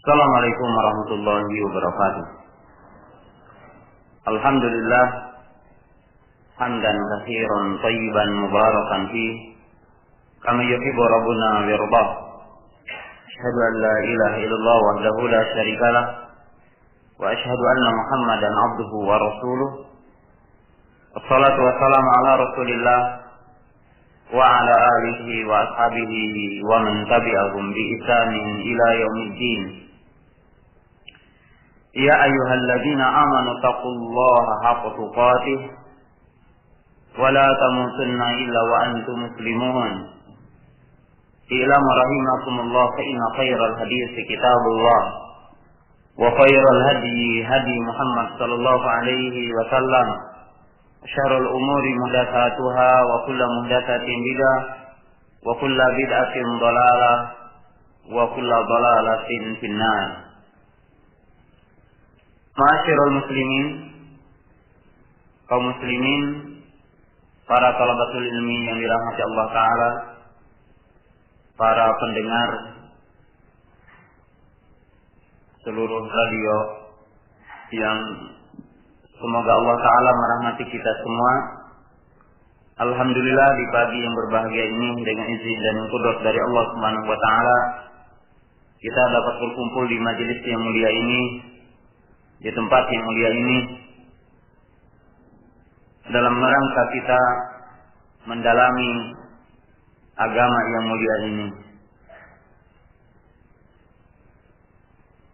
Assalamualaikum warahmatullahi wabarakatuh. Alhamdulillah hamdan katsiran thayyiban mubarakan fi kama yuhibbu rabbuna wa yardah. Asyhadu an la ilaha illallah wahdahu la syarikalah wa asyhadu anna Muhammadan abduhu wa rasuluh. Wassalatu wassalamu ala Rasulillah wa ala alihi wa ashabihi wa man tabi'ahum bi ihsanin ila yaumiddin. Ya ayyuhalladzina amanu taqullaha haqqa tuqatih wa la tamutunna illa wa antum muslimun. I'lamu rahimakumullah fa inna khairal hadits kitabullah wa khairal hadyi hadi Muhammad sallallahu alaihi wasallam. Syarrul umuri muhdatsatuha wa kullu muhdatsatin bid'ah wa kullu bid'atin dhalalah wa kullu dhalalatin finnar. Ma'asyiral muslimin, kaum muslimin, para talabatul ilmi yang dirahmati Allah Ta'ala, para pendengar seluruh radio yang semoga Allah Ta'ala merahmati kita semua. Alhamdulillah di pagi yang berbahagia ini dengan izin dan qudrat dari Allah Subhanahu wa Ta'ala kita dapat berkumpul di majelis yang mulia ini, di tempat yang mulia ini, dalam rangka kita mendalami agama yang mulia ini.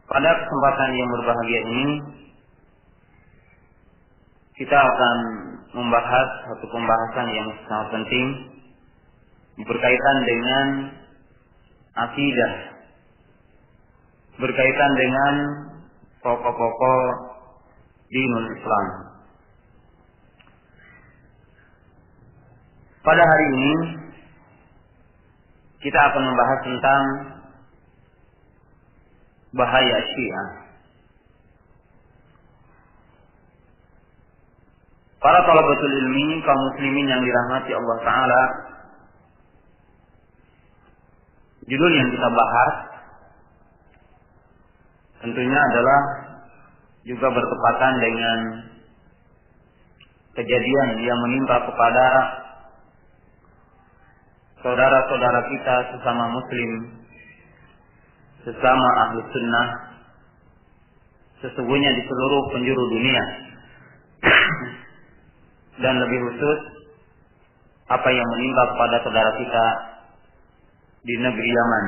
Pada kesempatan yang berbahagia ini kita akan membahas satu pembahasan yang sangat penting berkaitan dengan akidah, berkaitan dengan pokok-pokok dinul Islam. Pada hari ini kita akan membahas tentang bahaya Syiah. Para talabatul ilmi, kaum muslimin yang dirahmati Allah Ta'ala, judul yang kita bahas tentunya adalah juga bertepatan dengan kejadian yang menimpa kepada saudara-saudara kita sesama muslim, sesama ahli sunnah, sesungguhnya di seluruh penjuru dunia. Dan lebih khusus apa yang menimpa kepada saudara kita di negeri Yaman,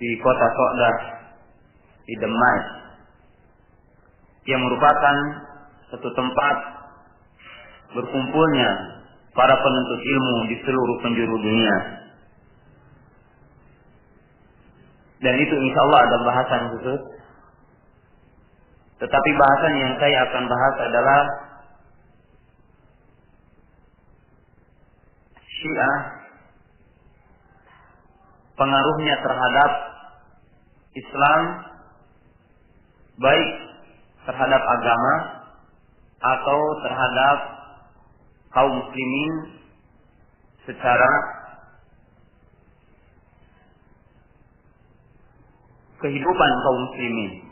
di kota So'dah, di Damas, yang merupakan satu tempat berkumpulnya para penuntut ilmu di seluruh penjuru dunia. Dan itu insya Allah ada bahasan khusus. Tetapi bahasan yang saya akan bahas adalah Syiah, pengaruhnya terhadap Islam, baik terhadap agama atau terhadap kaum muslimin secara kehidupan kaum muslimin.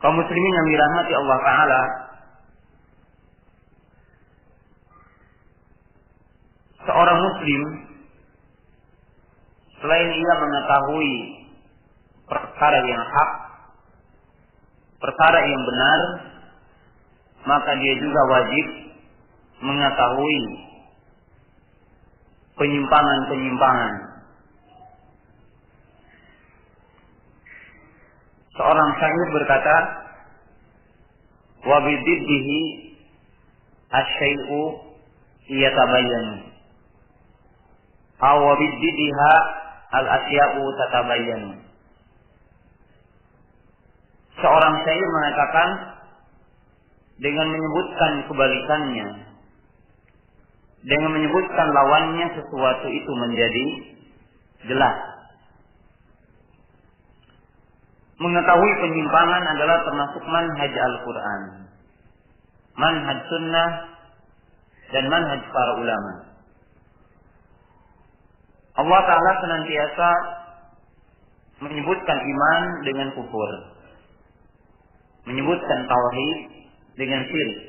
Kaum muslimin yang dirahmati Allah Ta'ala, seorang muslim selain ia mengetahui perkara yang hak, perkara yang benar, maka dia juga wajib mengetahui penyimpangan-penyimpangan. Seorang syair berkata, wa bididdihi asy-syai'u yatabayyanu aw wa bididdiha al-asya'u tatabayyanu. Seorang syair mengatakan, dengan menyebutkan kebalikannya, dengan menyebutkan lawannya, sesuatu itu menjadi jelas. Mengetahui penyimpangan adalah termasuk manhaj Al-Quran, manhaj sunnah, dan manhaj para ulama. Allah Ta'ala senantiasa menyebutkan iman dengan kufur, menyebutkan tauhid dengan syirik.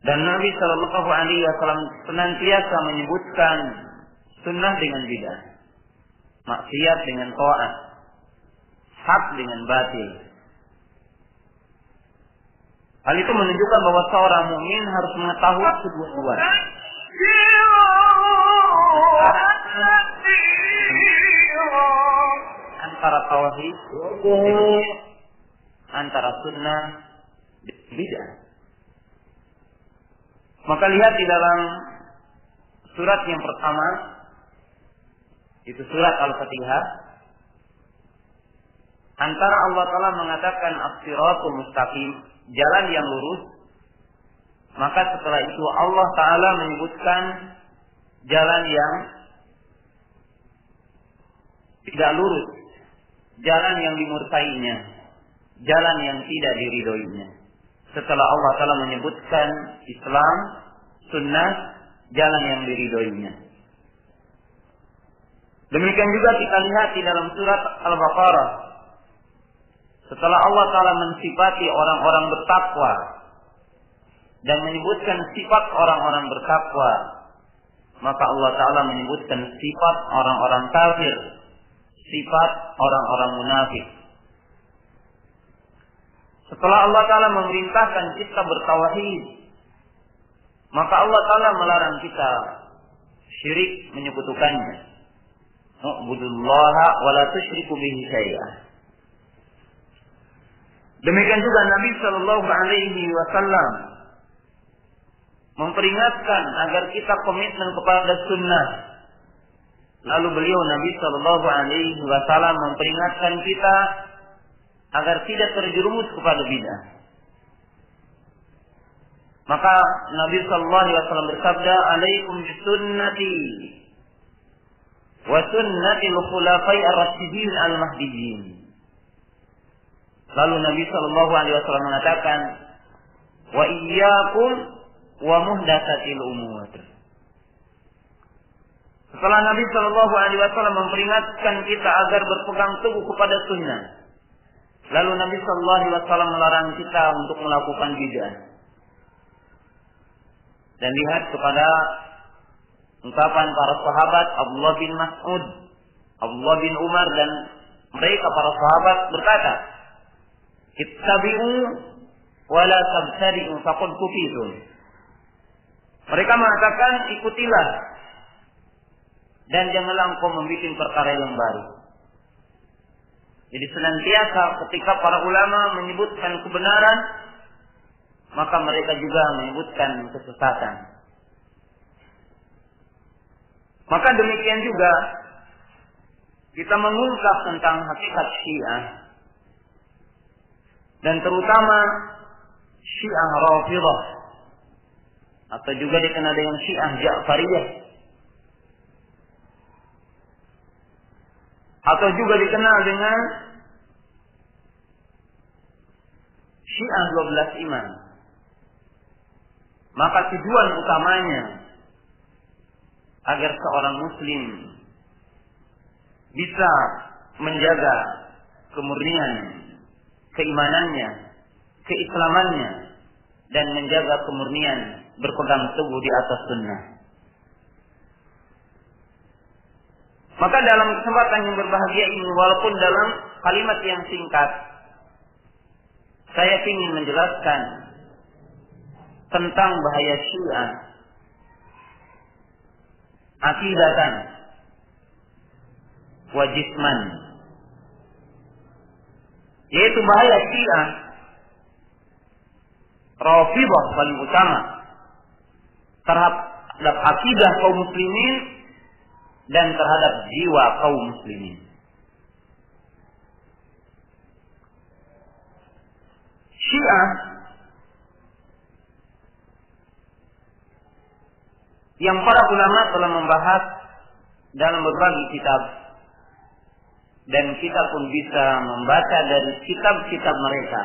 Dan Nabi Shallallahu Alaihi Wasallam senantiasa menyebutkan sunnah dengan bid'ah, maksiat dengan taat, hak dengan batil. Hal itu menunjukkan bahwa seorang mukmin harus mengetahui kedua-duanya. Antara tauhid, antara sunnah dan bid'ah. Maka lihat di dalam surat yang pertama, itu surat Al-Fatihah, antara Allah Ta'ala mengatakan as-siratul mustaqim, jalan yang lurus, maka setelah itu Allah Ta'ala menyebutkan jalan yang tidak lurus, jalan yang dimurkainya, jalan yang tidak diridhoinya. Setelah Allah Ta'ala menyebutkan Islam, sunnah, jalan yang diridhoinya. Demikian juga kita lihat di dalam surat Al-Baqarah. Setelah Allah Ta'ala mensifati orang-orang bertakwa dan menyebutkan sifat orang-orang bertakwa, maka Allah Ta'ala menyebutkan sifat orang-orang kafir, sifat orang-orang munafik. Setelah Allah Ta'ala memerintahkan kita bertauhid, maka Allah Ta'ala melarang kita syirik, menyekutukannya. U'budullaha wa la tusyriku bihi syai'ah. Demikian juga Nabi Shallallahu Alaihi Wasallam memperingatkan agar kita komitmen kepada sunnah. Lalu beliau Nabi Shallallahu Alaihi Wasallam memperingatkan kita agar tidak terjerumus kepada bid'ah. Maka Nabi Shallallahu Alaihi Wasallam bersabda, "Alaikum bisunnati wa sunnatil khulafai ar-rasyidin al-mahdiyyin." Lalu Nabi Shallallahu Alaihi Wasallam mengatakan, "Wa iyyakum wa muhdatsatil umur." Setelah Nabi Shallallahu Alaihi Wasallam memperingatkan kita agar berpegang teguh kepada sunnah, lalu Nabi Shallallahu Alaihi Wasallam melarang kita untuk melakukan bid'ah. Dan lihat kepada ungkapan para sahabat Abdullah bin Mas'ud, Abdullah bin Umar, dan mereka para sahabat berkata, "Ittabi'u wa la tabtadi'u faqad kufitum." Mereka mengatakan, ikutilah dan janganlah engkau membuat perkara yang baru. Jadi senantiasa ketika para ulama menyebutkan kebenaran, maka mereka juga menyebutkan kesesatan. Maka demikian juga kita mengungkap tentang hakikat Syiah, dan terutama Syiah Rafidhah, atau juga dikenal dengan Syiah Ja'fariyah, atau juga dikenal dengan Syiah 12 Imam. Maka tujuan utamanya agar seorang muslim bisa menjaga kemurnian keimanannya, keislamannya, dan menjaga kemurnian berpegang teguh di atas sunnah. Maka dalam kesempatan yang berbahagia ini, walaupun dalam kalimat yang singkat, saya ingin menjelaskan tentang bahaya Syiah akidatan wa jisman, yaitu bahaya Syiah Rafidhah paling utama terhadap akidah kaum muslimin dan terhadap jiwa kaum muslimin. Syiah yang para ulama telah membahas dalam berbagai kitab, dan kita pun bisa membaca dari kitab-kitab mereka,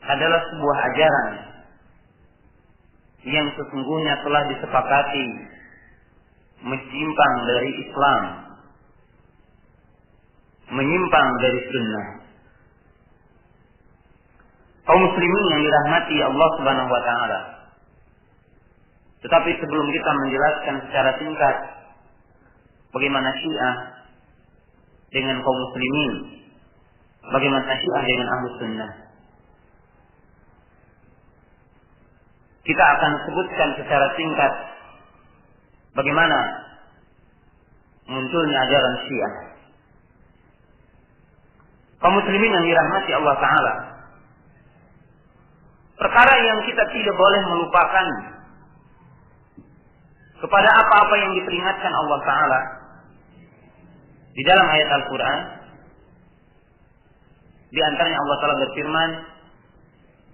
adalah sebuah ajaran yang sesungguhnya telah disepakati menyimpang dari Islam, menyimpang dari sunnah. Kaum muslimin yang dirahmati Allah Subhanahu wa taala. Tetapi sebelum kita menjelaskan secara singkat bagaimana Syiah dengan kaum muslimin, bagaimana Syiah dengan Ahlus Sunnah, kita akan sebutkan secara singkat bagaimana munculnya ajaran Syiah. Kaum muslimin yang dirahmati Allah taala, perkara yang kita tidak boleh melupakan kepada apa-apa yang diperingatkan Allah taala di dalam ayat Al-Qur'an. Di antaranya Allah taala berfirman,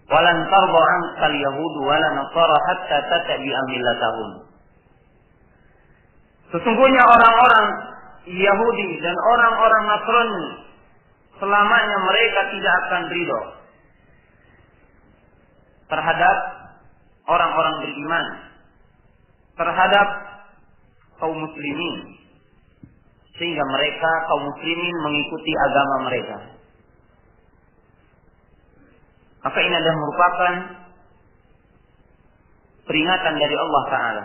"Walan tarda 'ankal yahudu wala nasara hatta tattabi'a millatahum." Sesungguhnya orang-orang Yahudi dan orang-orang Nasrani selamanya mereka tidak akan ridho terhadap orang-orang beriman, terhadap kaum muslimin, sehingga mereka kaum muslimin mengikuti agama mereka. Maka ini adalah merupakan peringatan dari Allah Ta'ala.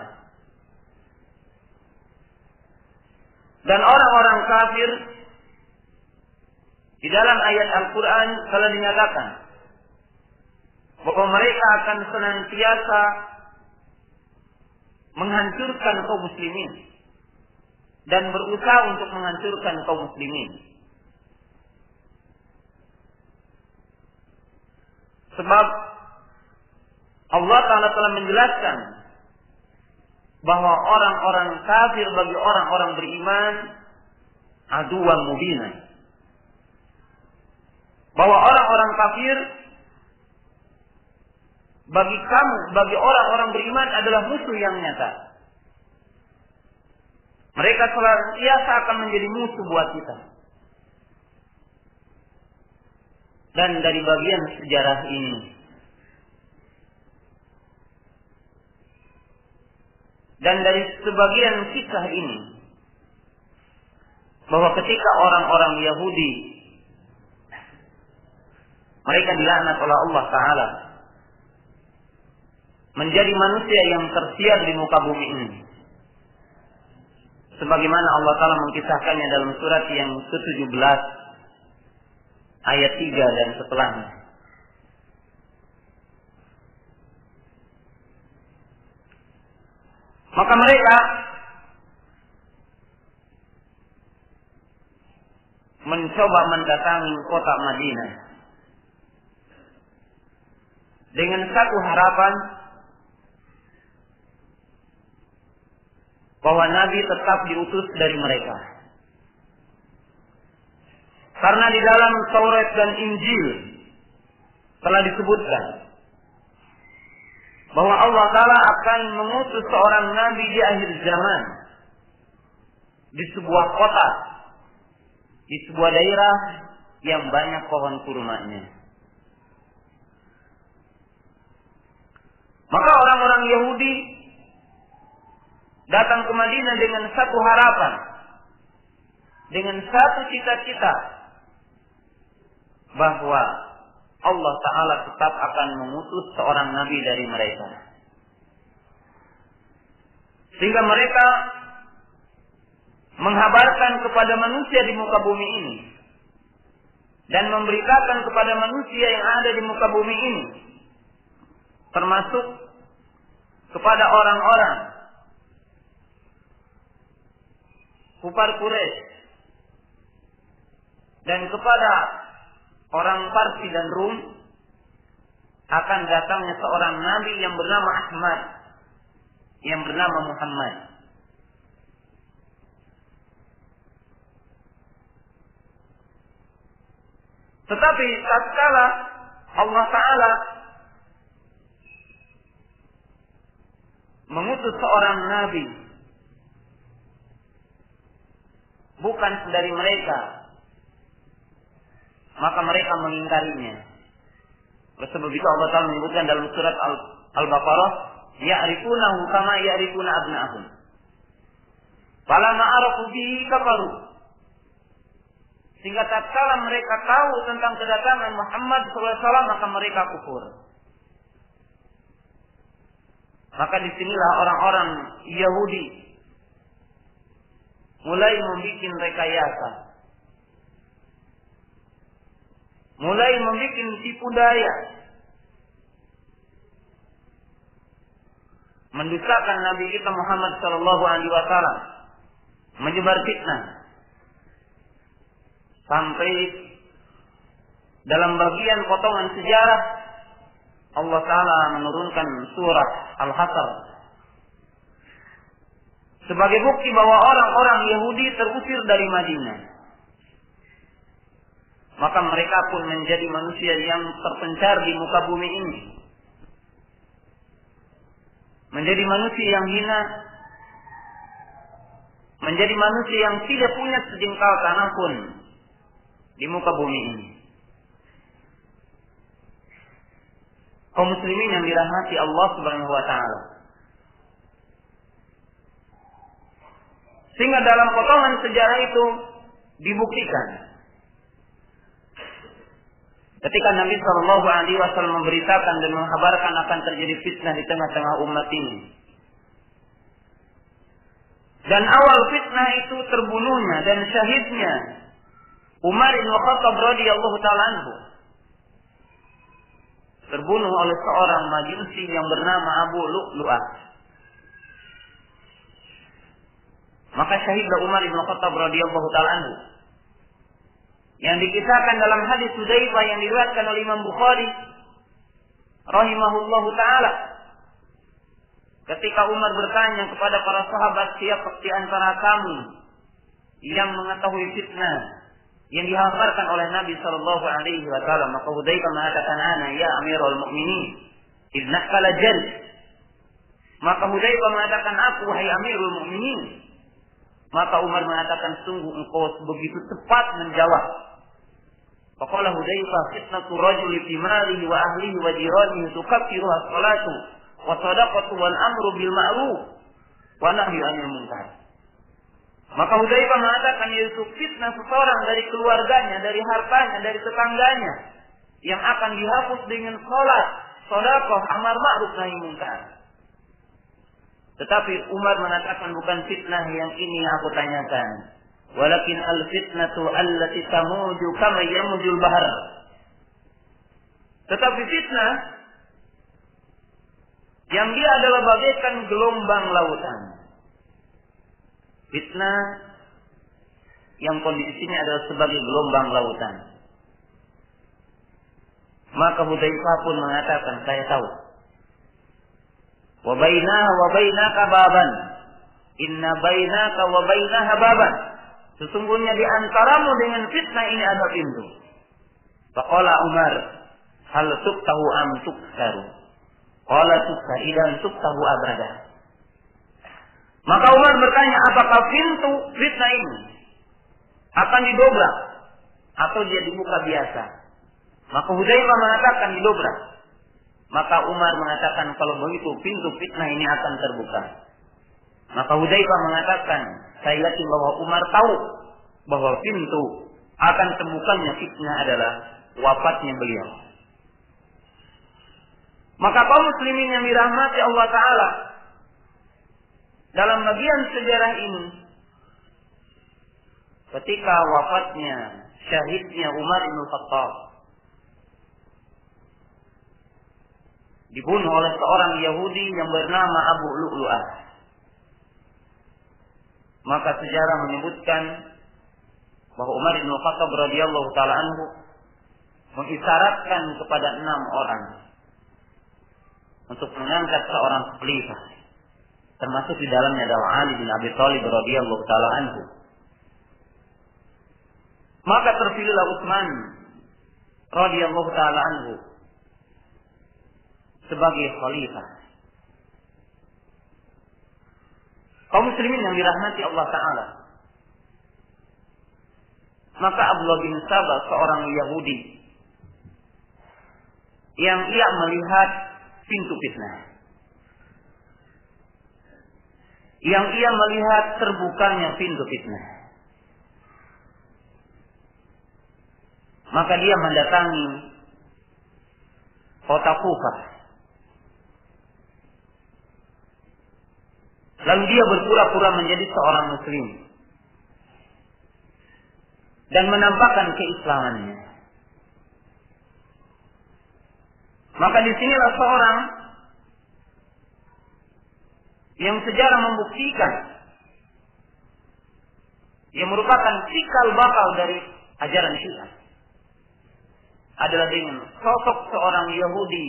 Dan orang-orang kafir di dalam ayat Al-Quran telah dinyatakan bahwa mereka akan senantiasa menghancurkan kaum muslimin dan berusaha untuk menghancurkan kaum muslimin. Sebab Allah Ta'ala telah menjelaskan bahwa orang-orang kafir bagi orang-orang beriman aduwan mubina. Bahwa orang-orang kafir bagi kamu, bagi orang-orang beriman adalah musuh yang nyata. Mereka senantiasa akan menjadi musuh buat kita. Dan dari bagian sejarah ini, dan dari sebagian kisah ini, bahwa ketika orang-orang Yahudi mereka dilaknat oleh Allah Ta'ala menjadi manusia yang tersiar di muka bumi ini, sebagaimana Allah Ta'ala mengkisahkannya dalam surat yang ke-17 ayat 3 dan setelahnya. Maka mereka mencoba mendatangi kota Madinah dengan satu harapan bahwa Nabi tetap diutus dari mereka. Karena di dalam Taurat dan Injil telah disebutkan bahwa Allah Ta'ala akan mengutus seorang Nabi di akhir zaman di sebuah kota, di sebuah daerah yang banyak pohon kurmanya. Maka orang-orang Yahudi datang ke Madinah dengan satu harapan, dengan satu cita-cita, bahwa Allah Ta'ala tetap akan mengutus seorang Nabi dari mereka. Sehingga mereka menghabarkan kepada manusia di muka bumi ini, dan memberitakan kepada manusia yang ada di muka bumi ini, termasuk kepada orang-orang kufar Quraisy dan kepada orang Parsi dan Rum, akan datangnya seorang Nabi yang bernama Ahmad, yang bernama Muhammad. Tetapi tatkala Allah Ta'ala mengutus seorang Nabi bukan dari mereka, maka mereka mengingkarinya. Oleh sebab itu Allah Ta'ala menyebutkan dalam surat Al-Baqarah, ya'rifunahu kama ya'rifuna abna'ahum. Falamma arafu bihi kafaru. Sehingga tatkala mereka tahu tentang kedatangan Muhammad SAW, maka mereka kufur. Maka disinilah orang-orang Yahudi mulai membuat rekayasa, mulai membuat tipu daya, mendustakan Nabi kita Muhammad SAW, menyebar fitnah, sampai dalam bagian potongan sejarah Allah Ta'ala menurunkan surah Al-Hasr sebagai bukti bahwa orang-orang Yahudi terusir dari Madinah. Maka mereka pun menjadi manusia yang terpencar di muka bumi ini, menjadi manusia yang hina, menjadi manusia yang tidak punya sejengkal tanah pun di muka bumi ini. Kaum muslimin yang dirahmati Allah Subhanahu wa taala. Sehingga dalam potongan sejarah itu dibuktikan ketika Nabi Shallallahu Alaihi Wasallam memberitakan dan menghabarkan akan terjadi fitnah di tengah-tengah umat ini. Dan awal fitnah itu terbunuhnya dan syahidnya Umar bin Khattab radhiyallahu taala anhu, terbunuh oleh seorang majusi yang bernama Abu Lu'lu'ah. Maka syahidlah Umar bin Khattab radhiyallahu taala anhu, yang dikisahkan dalam hadis Hudzaifah yang diriwayatkan oleh Imam Bukhari rahimahullahu taala, ketika Umar bertanya kepada para sahabat, siapa di antara kamu yang mengetahui fitnah yang dihabarkan oleh Nabi sallallahu alaihi wasallam? Maka Hudzaifah mengatakan, ana ya Amirul Mukminin, innaka lajal. Maka Hudzaifah mengatakan, aku wahai Amirul Mukminin. Maka Umar mengatakan, sungguh engkau begitu cepat menjawab. Faqala Hudzaifah, fitnatu rajuli fi malihi wa ahlihi wa jiranihi tukaffiruha salatu wa sadaqatu wal amru bil ma'ruf wa nahyu 'anil munkar. Maka Hudzaifah mengatakan, yaitu fitnah seseorang dari keluarganya, dari hartanya, dari tetangganya, yang akan dihapus dengan salat, sedekah, amar ma'ruf nahi munkar. Tetapi Umar mengatakan, bukan fitnah yang ini yang aku tanyakan, walakin al-fitnatu allati tamuju kama yamujul bahar. Tetapi fitnah yang dia adalah bagaikan gelombang lautan. Fitnah yang kondisinya adalah sebagai gelombang lautan. Maka Hudzaifah pun mengatakan, saya tahu. Wa bainaha wa bainaka baban. Inna bainaka wa bainaha baban. Sesungguhnya di antaramu dengan fitnah ini ada pintu. Faqala Umar, hal tuktahu am tuktaru? Qala tuktar idan tuktahu abrada. Maka Umar bertanya, apakah pintu fitnah ini akan didobrak atau dia dibuka biasa? Maka Hudzaifah mengatakan didobrak. Maka Umar mengatakan, kalau begitu pintu fitnah ini akan terbuka. Maka Hudzaifah mengatakan, saya yakin bahwa Umar tahu bahwa pintu akan terbukanya fitnah adalah wafatnya beliau. Maka kaum muslimin yang dirahmati Allah Ta'ala, dalam bagian sejarah ini, ketika wafatnya, syahidnya Umar bin Khattab, dibunuh oleh seorang Yahudi yang bernama Abu Lu'lu'ah. Maka sejarah menyebutkan bahwa Umar bin Khattab radhiyallahu taala anhu mengisyaratkan kepada 6 orang untuk mengangkat seorang khalifah, termasuk di dalamnya adalah Ali bin Abi Thalib radhiyallahu taala anhu. Maka terpilihlah Utsman radhiyallahu taala anhu sebagai khalifah. Kaum muslimin yang dirahmati Allah Ta'ala, maka Abdullah bin Sabah, seorang Yahudi yang ia melihat pintu fitnah, yang ia melihat terbukanya pintu fitnah. Maka dia mendatangi kota Kufah. Lalu dia berpura-pura menjadi seorang muslim dan menampakkan keislamannya. Maka disinilah seorang yang sejarah membuktikan yang merupakan cikal bakal dari ajaran Syiah adalah dengan sosok seorang Yahudi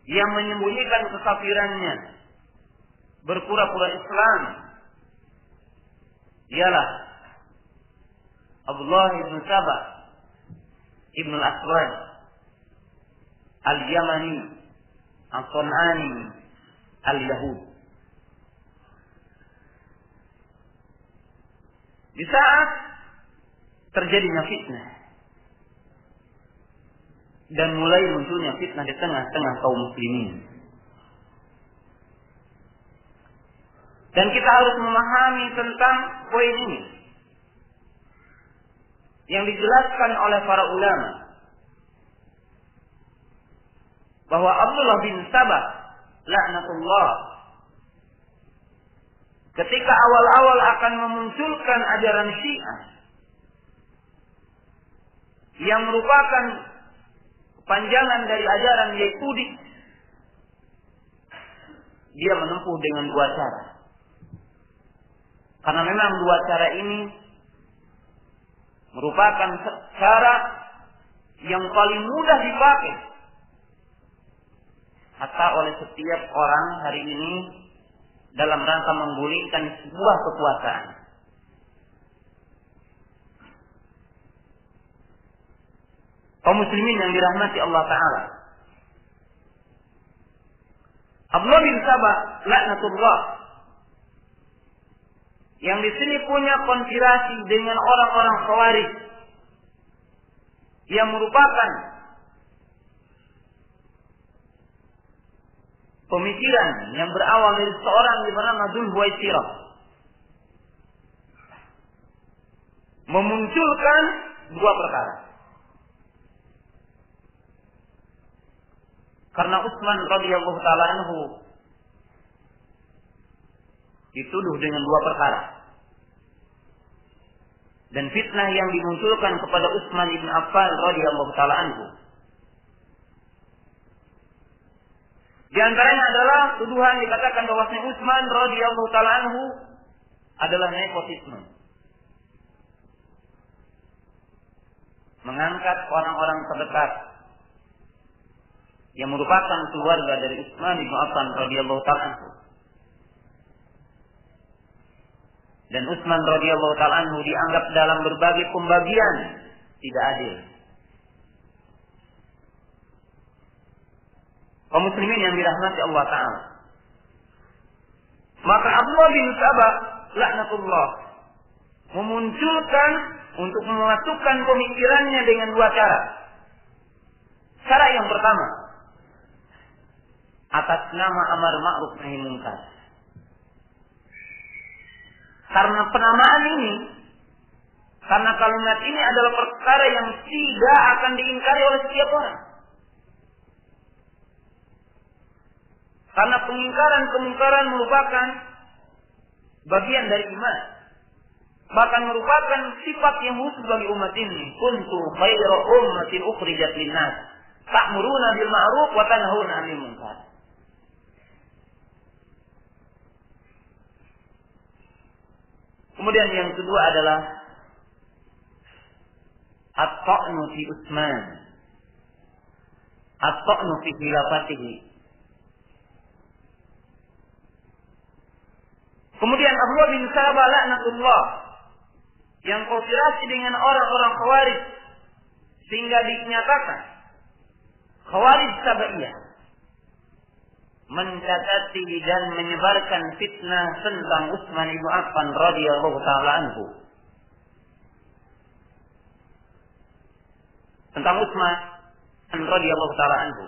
yang menyembunyikan kekafirannya, berpura-pura Islam. Ialah Abdullah ibn Sabah ibn al-Aswad al-Yamani al-Sun'ani al-Yahud. Di saat terjadinya fitnah dan mulai munculnya fitnah di tengah-tengah kaum muslimin, dan kita harus memahami tentang poin ini yang dijelaskan oleh para ulama bahwa Abdullah bin Sabah laknatullah ketika awal-awal akan memunculkan ajaran Syiah yang merupakan panjangan dari ajaran Yahudi, dia menempuh dengan dua cara. Karena memang dua cara ini merupakan cara yang paling mudah dipakai hatta oleh setiap orang hari ini dalam rangka menggulingkan sebuah kekuasaan. Kaum muslimin yang dirahmati Allah Ta'ala, Abdullah bin Sabah laknatullah yang di sini punya konspirasi dengan orang-orang Khawarij yang merupakan pemikiran yang berawal dari seorang yang bernama Dzul Huwaisirah, memunculkan dua perkara. Karena Utsman radhiyallahu taala anhu dituduh dengan dua perkara. Dan fitnah yang dimunculkan kepada Utsman bin Affan radhiyallahu taala anhu, di antaranya adalah tuduhan dikatakan bahwasanya Utsman radhiyallahu taala anhu adalah nepotisme, mengangkat orang-orang terdekat yang merupakan keluarga dari Utsman bin Affan radhiyallahu taala anhu. Dan Utsman radhiyallahu taala anhu dianggap dalam berbagai pembagian tidak adil. Kaum muslimin yang dirahmati Allah Ta'ala, maka Abdullah bin Sabah laknatullah memunculkan untuk memasukkan pemikirannya dengan dua cara. Cara yang pertama, atas nama amar ma'ruf nahi munkar. Karena penamaan ini, karena kalimat ini adalah perkara yang tidak akan diingkari oleh setiap orang. Karena pengingkaran kemungkaran merupakan bagian dari iman. Bahkan merupakan sifat yang khusus bagi umat ini. Kuntu khairu ummatin ukhrijat linnas ta'muruna bil ma'ruf wa tanhauna 'anil munkar. Kemudian yang kedua adalah at-ta'nu fi Utsman, at-ta'nu fi khilafatihi. Kemudian Abdullah bin Sabah laknatullah yang konspirasi dengan orang-orang Khawarij sehingga dinyatakan Khawarij Sabaiyah mencacati dan menyebarkan fitnah tentang Utsman bin Affan radhiyallahu taala anhu. Tentang Utsman radhiyallahu taala anhu.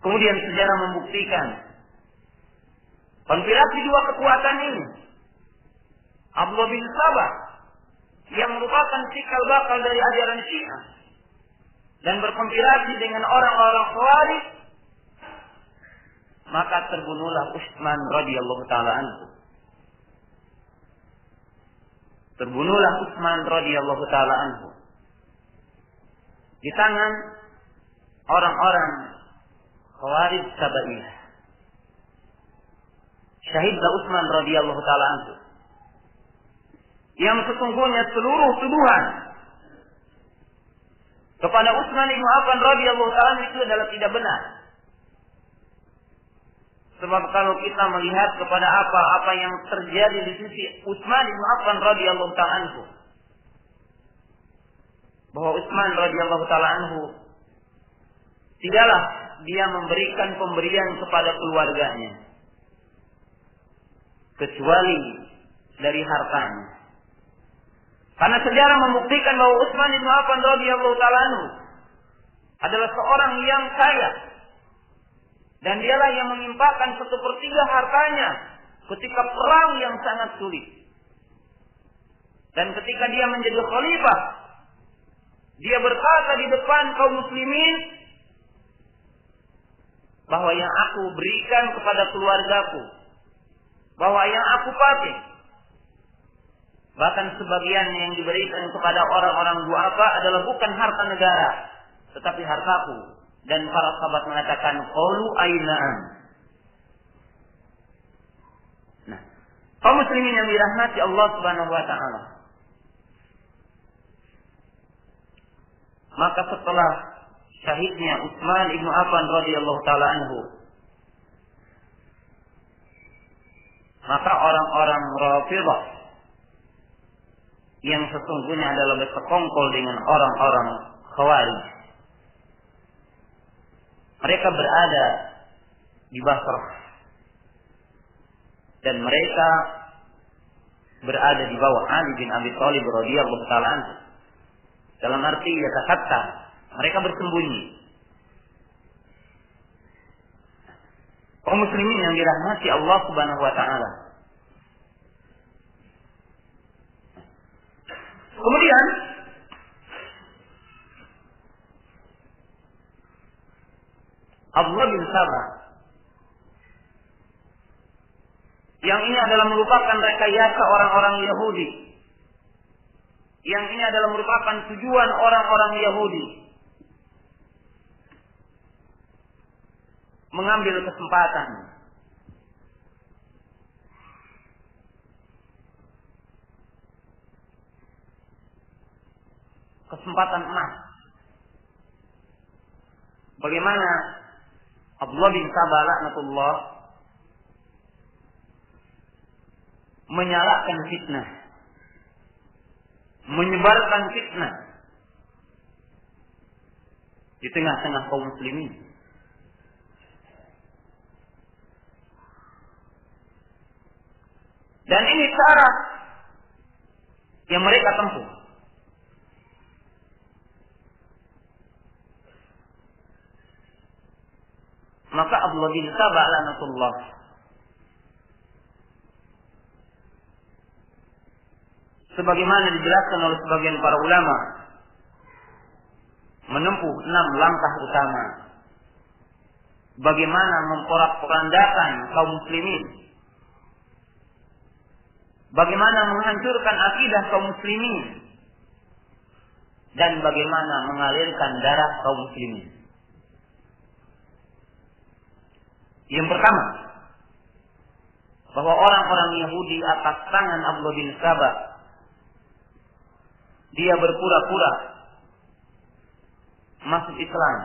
Kemudian sejarah membuktikan konspirasi dua kekuatan ini, Abdullah bin Sabah yang merupakan cikal bakal dari ajaran Syiah dan berkonspirasi dengan orang-orang Khawarij, maka terbunuhlah Utsman radhiyallahu taala anhu. Terbunuhlah Utsman radhiyallahu taala anhu di tangan orang-orang Khawarij Sabaiyah. Syahidlah Utsman radhiyallahu taala anhu. Yang sesungguhnya seluruh tuduhan kepada Utsman bin Affan radhiyallahu taala itu adalah tidak benar. Sebab kalau kita melihat kepada apa yang terjadi di sisi Utsman bin Affan radhiyallahu taala anhu, bahwa Utsman radhiyallahu taala anhu tidaklah dia memberikan pemberian kepada keluarganya kecuali dari hartanya. Karena sejarah membuktikan bahwa Utsman bin Affan radhiyallahu taala anhu adalah seorang yang kaya, dan dialah yang menyimpahkan 1/3 hartanya ketika perang yang sangat sulit. Dan ketika dia menjadi khalifah, dia berkata di depan kaum muslimin bahwa yang aku berikan kepada keluargaku, bahwa yang aku pakai, bahkan sebagian yang diberikan kepada orang-orang duafa adalah bukan harta negara, tetapi hartaku. Dan para sahabat mengatakan, qalu aina'an. Nah, kaum muslimin yang dirahmati Allah Subhanahu wa taala. Maka setelah syahidnya Utsman bin Affan radhiyallahu taala anhu, maka orang-orang Rafidhah yang sesungguhnya adalah bersekongkol dengan orang-orang Khawarij, mereka berada di Basrah dan mereka berada di bawah Ali bin Abi Thalib radhiyallahu taala anhu. Dalam arti yatakatta, mereka bersembunyi. Kaum muslimin yang dirahmati Allah Subhanahu wa taala. Kemudian Abdullah bin Sabah, yang ini adalah merupakan rekayasa orang-orang Yahudi, yang ini adalah merupakan tujuan orang-orang Yahudi mengambil kesempatan emas. Bagaimana Abdullah bin Sabah laknatullah menyalakan fitnah, menyebarkan fitnah di tengah-tengah kaum muslimin. Dan ini cara yang mereka tempuh. Maka Abdullah bin Sabah laknatullah sebagaimana dijelaskan oleh sebagian para ulama menempuh 6 langkah utama bagaimana memporak-porandakan kaum muslimin, bagaimana menghancurkan akidah kaum muslimin, dan bagaimana mengalirkan darah kaum muslimin. Yang pertama, bahwa orang-orang Yahudi atas tangan Abdullah bin Sabah, dia berpura-pura masuk Islam,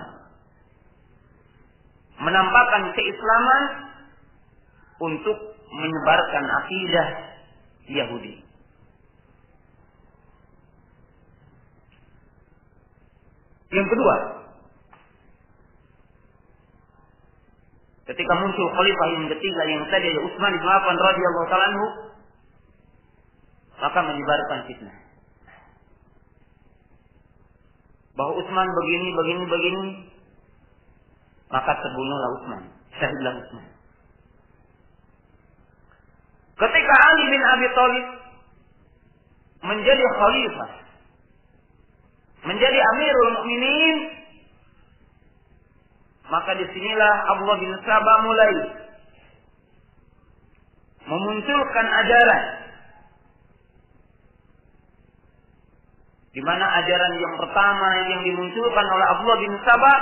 menampakkan keislaman untuk menyebarkan akidah Yahudi. Yang kedua, ketika muncul khalifah yang ketiga yang tadi Utsman bin Affan radhiyallahu taala anhu, maka menyebarkan fitnah bahwa Utsman begini, Maka terbunuhlah Utsman, syahidlah Utsman. Ketika Ali bin Abi Thalib menjadi khalifah, menjadi Amirul Mukminin, maka disinilah Abdullah bin Sabah mulai memunculkan ajaran, di mana ajaran yang pertama yang dimunculkan oleh Abdullah bin Sabah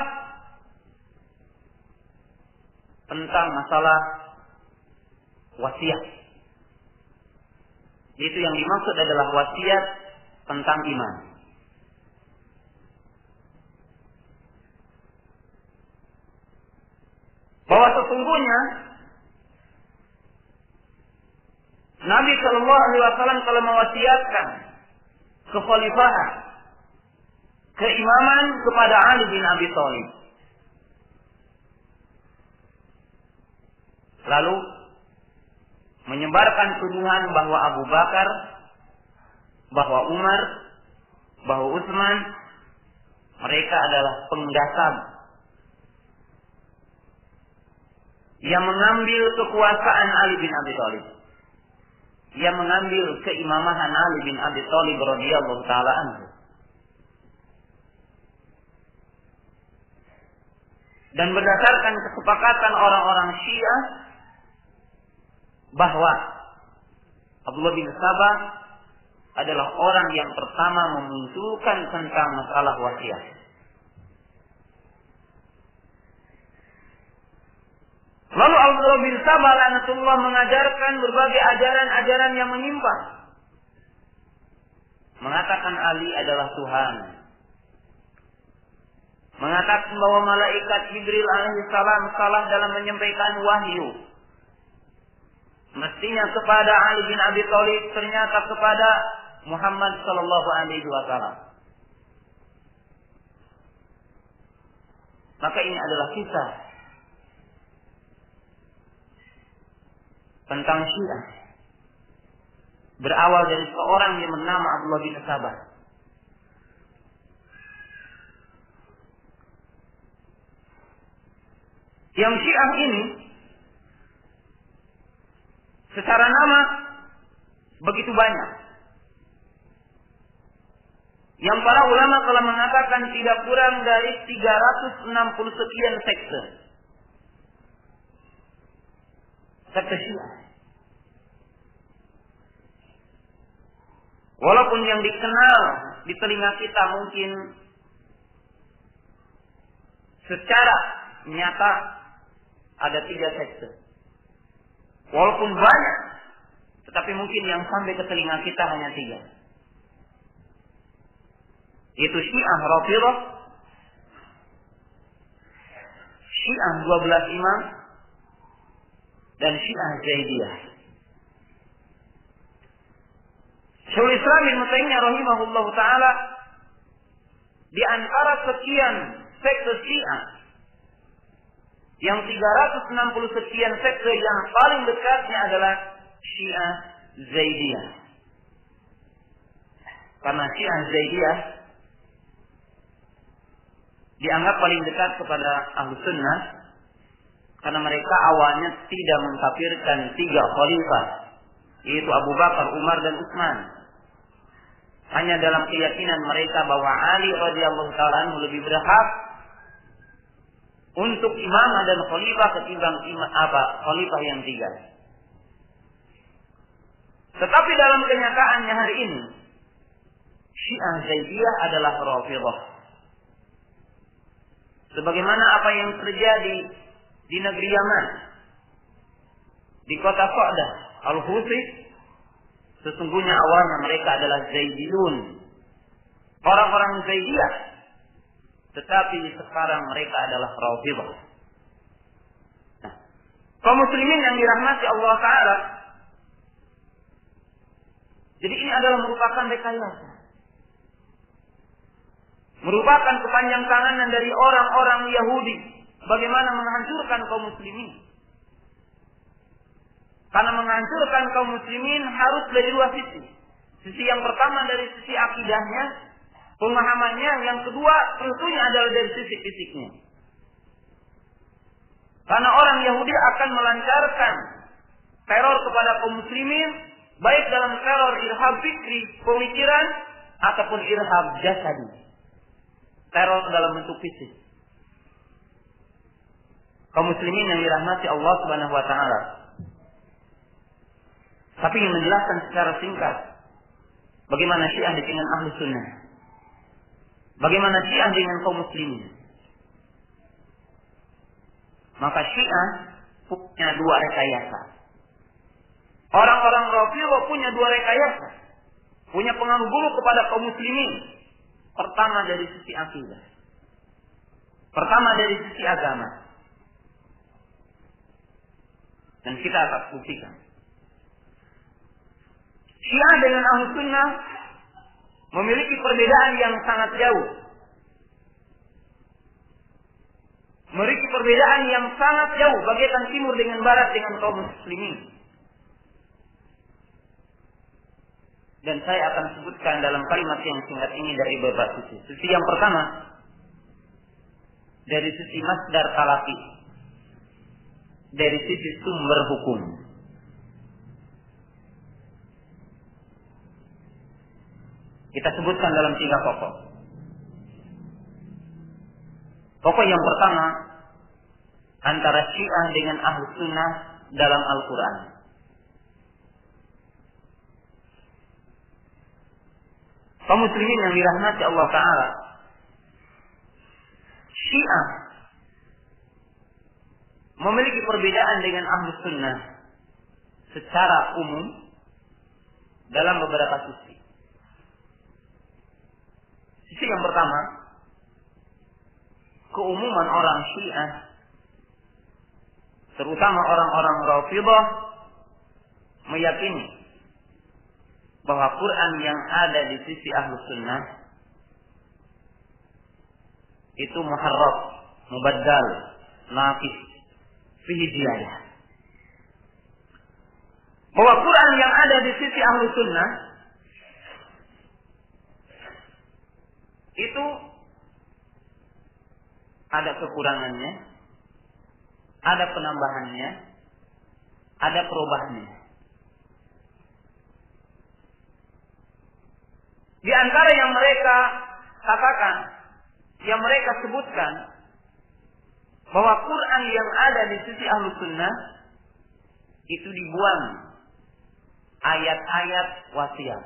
tentang masalah wasiat. Itu yang dimaksud adalah wasiat tentang iman. Bahwa sesungguhnya Nabi Shallallahu Alaihi Wasallam telah mewasiatkan kekhalifahan, keimaman kepada Ali bin Abi Thalib. Lalu menyebarkan tuduhan bahwa Abu Bakar, bahwa Umar, bahwa Utsman, mereka adalah pengdasar yang mengambil kekuasaan Ali bin Abi Thalib, yang mengambil keimamahan Ali bin Abi Thalib radhiyallahu taala anhu. Dan berdasarkan kesepakatan orang-orang Syiah bahwa Abdullah bin Sabah adalah orang yang pertama memunculkan tentang masalah wasiat. Lalu Abdullah bin Sabah laknatullah mengajarkan berbagai ajaran-ajaran yang menyimpang. Mengatakan Ali adalah Tuhan. Mengatakan bahwa malaikat Jibril alaihissalam salah dalam menyampaikan wahyu. Mestinya kepada Ali bin Abi Thalib, ternyata kepada Muhammad sallallahu alaihi wasallam. Maka ini adalah kisah tentang Syiah. Berawal dari seorang yang bernama Abdullah bin Sabah. Yang Syiah ini secara nama begitu banyak. Yang para ulama telah mengatakan tidak kurang dari 360 sekian sekte. Sekte Syiah. Walaupun yang dikenal di telinga kita mungkin secara nyata ada 3 sekte. Walaupun banyak, tetapi mungkin yang sampai ke telinga kita hanya 3. Yaitu Syiah Rafidhah, Syiah 12 Imam, dan Syiah Zaidiyah. Syaikhul Islam Ibnu Taimiyah rahimahullahu taala di antara sekian sekte Syiah yang 360 sekian sekte yang paling dekatnya adalah Syiah Zaidiyah. Karena Syiah Zaidiyah dianggap paling dekat kepada Ahlus Sunnah karena mereka awalnya tidak mengkafirkan 3 khalifah, yaitu Abu Bakar, Umar, dan Utsman. Hanya dalam keyakinan mereka bahwa Ali radhiyallahu taala anhu lebih berhak untuk imamah dan khalifah ketimbang khalifah yang 3. Tetapi dalam kenyataannya hari ini Syiah Zaidiyah adalah Rafidhah. Sebagaimana apa yang terjadi di negeri Yaman, di kota Sa'dah Al-Husi, sesungguhnya awalnya mereka adalah Zaidiyun, orang-orang Zaidiyah, tetapi sekarang mereka adalah Rafidhah. Nah, kaum muslimin yang dirahmati Allah Ta'ala, jadi ini adalah merupakan rekayasa, merupakan kepanjang tanganan dari orang-orang Yahudi bagaimana menghancurkan kaum muslimin. Karena menghancurkan kaum muslimin harus dari 2 sisi. Sisi yang pertama dari sisi akidahnya, pemahamannya. Yang kedua tentunya adalah dari sisi fisiknya. Karena orang Yahudi akan melancarkan teror kepada kaum muslimin, baik dalam teror irhab fikri, pemikiran, ataupun irhab jasadi. Teror dalam bentuk fisik. Kaum muslimin yang dirahmati Allah Subhanahu wa taala. Tapi yang menjelaskan secara singkat bagaimana Syiah dengan Ahlu Sunnah. Bagaimana Syiah dengan kaum muslimin. Maka Syiah punya dua rekayasa. Orang-orang Rafidhah punya dua rekayasa. Punya pengaruh buruk kepada kaum muslimin. Pertama dari sisi akidah. Pertama dari sisi agama. Dan kita akan buktikan. Syiah dengan Ahlu Sunnah memiliki perbedaan yang sangat jauh. Memiliki perbedaan yang sangat jauh bagaikan timur dengan barat dengan kaum muslimin. Dan saya akan sebutkan dalam kalimat yang singkat ini dari beberapa sisi. Sisi yang pertama, dari sisi masdar talafi, dari sisi sumber hukum. Kita sebutkan dalam 3 pokok. Pokok yang pertama, antara Syiah dengan Ahlu Sunnah dalam Al-Quran. Kaum muslimin yang dirahmati Allah Ta'ala, Syiah memiliki perbedaan dengan Ahlu Sunnah secara umum dalam beberapa sisi. Sisi yang pertama, keumuman orang Syiah, terutama orang-orang Rafidhah, meyakini bahwa Quran yang ada di sisi Ahlu Sunnah itu muharraf, mubaddal, naqis, fihi ziyadah. Bahwa Quran yang ada di sisi Ahlu Sunnah itu ada kekurangannya, ada penambahannya, ada perubahannya. Di antara yang mereka katakan, yang mereka sebutkan, bahwa Quran yang ada di sisi Ahlu Sunnah itu dibuang ayat-ayat wasiat.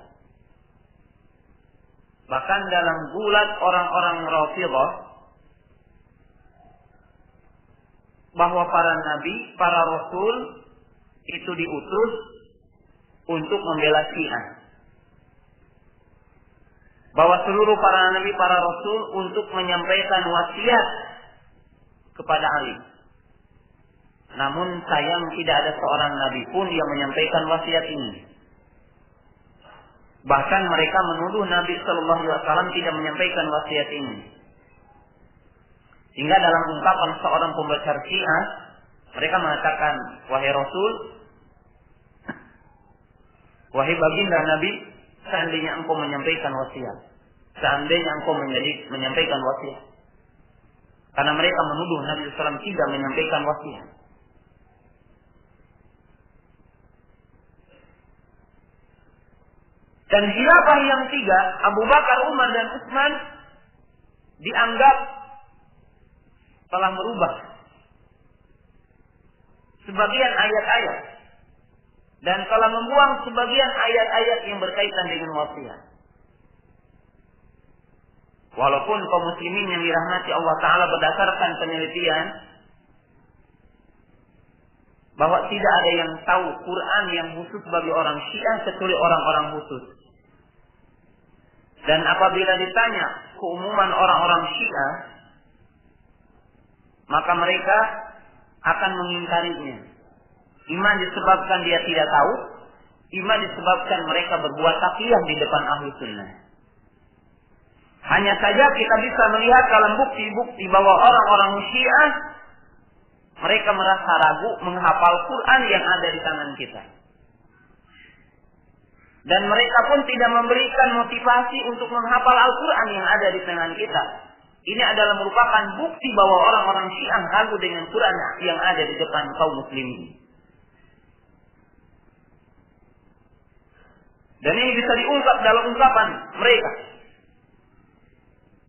Bahkan dalam gulat orang-orang Rafidhah, bahwa para nabi, para rasul itu diutus untuk membela Syiah. Bahwa seluruh para nabi, para rasul untuk menyampaikan wasiat kepada Ali. Namun sayang tidak ada seorang nabi pun yang menyampaikan wasiat ini. Bahkan mereka menuduh Nabi Shallallahu Alaihi Wasallam tidak menyampaikan wasiat ini. Hingga dalam ungkapan seorang pembesar Syiah, mereka mengatakan, wahai Rasul, wahai baginda Nabi, seandainya engkau menyampaikan wasiat, seandainya engkau menyampaikan wasiat. Karena mereka menuduh Nabi SAW tidak menyampaikan wasiat. Dan khilafah yang 3, Abu Bakar, Umar, dan Utsman dianggap telah merubah sebagian ayat-ayat dan telah membuang sebagian ayat-ayat yang berkaitan dengan wasiat. Walaupun kaum muslimin yang dirahmati Allah Ta'ala berdasarkan penelitian bahwa tidak ada yang tahu Quran yang khusus bagi orang Syiah kecuali orang-orang khusus. Dan apabila ditanya keumuman orang-orang Syiah, maka mereka akan mengingkarinya. Ima disebabkan dia tidak tahu, ima disebabkan mereka berbuat taqiyah di depan Ahlu Sunnah. Hanya saja kita bisa melihat dalam bukti-bukti bahwa orang-orang Syiah mereka merasa ragu menghafal Quran yang ada di tangan kita. Dan mereka pun tidak memberikan motivasi untuk menghafal Al-Quran yang ada di tangan kita. Ini adalah merupakan bukti bahwa orang-orang Syiah ragu dengan Quran yang ada di depan kaum muslimin. Dan ini bisa diungkap dalam ungkapan mereka.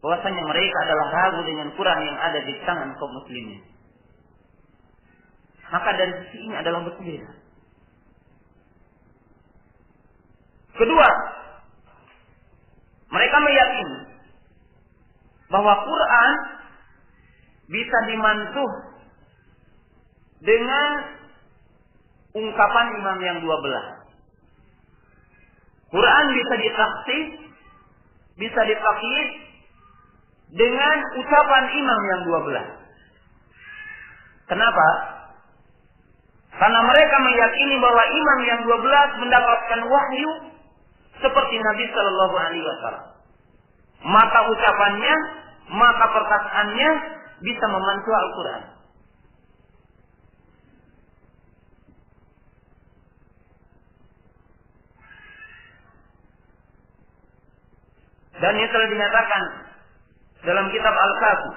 Bahwasanya mereka adalah ragu dengan Quran yang ada di tangan kaum muslimin. Maka dari sisi ini adalah berbeda. Kedua, mereka meyakini bahwa Quran bisa dimansuh dengan ungkapan imam yang 12. Quran bisa ditaksih, bisa ditakyid dengan ucapan imam yang 12. Kenapa? Karena mereka meyakini bahwa imam yang 12 mendapatkan wahyu seperti Nabi Shallallahu Alaihi Wasallam. Maka ucapannya, maka perkataannya bisa memansuh Al-Quran. Dan ini telah dinyatakan dalam kitab Al-Kafi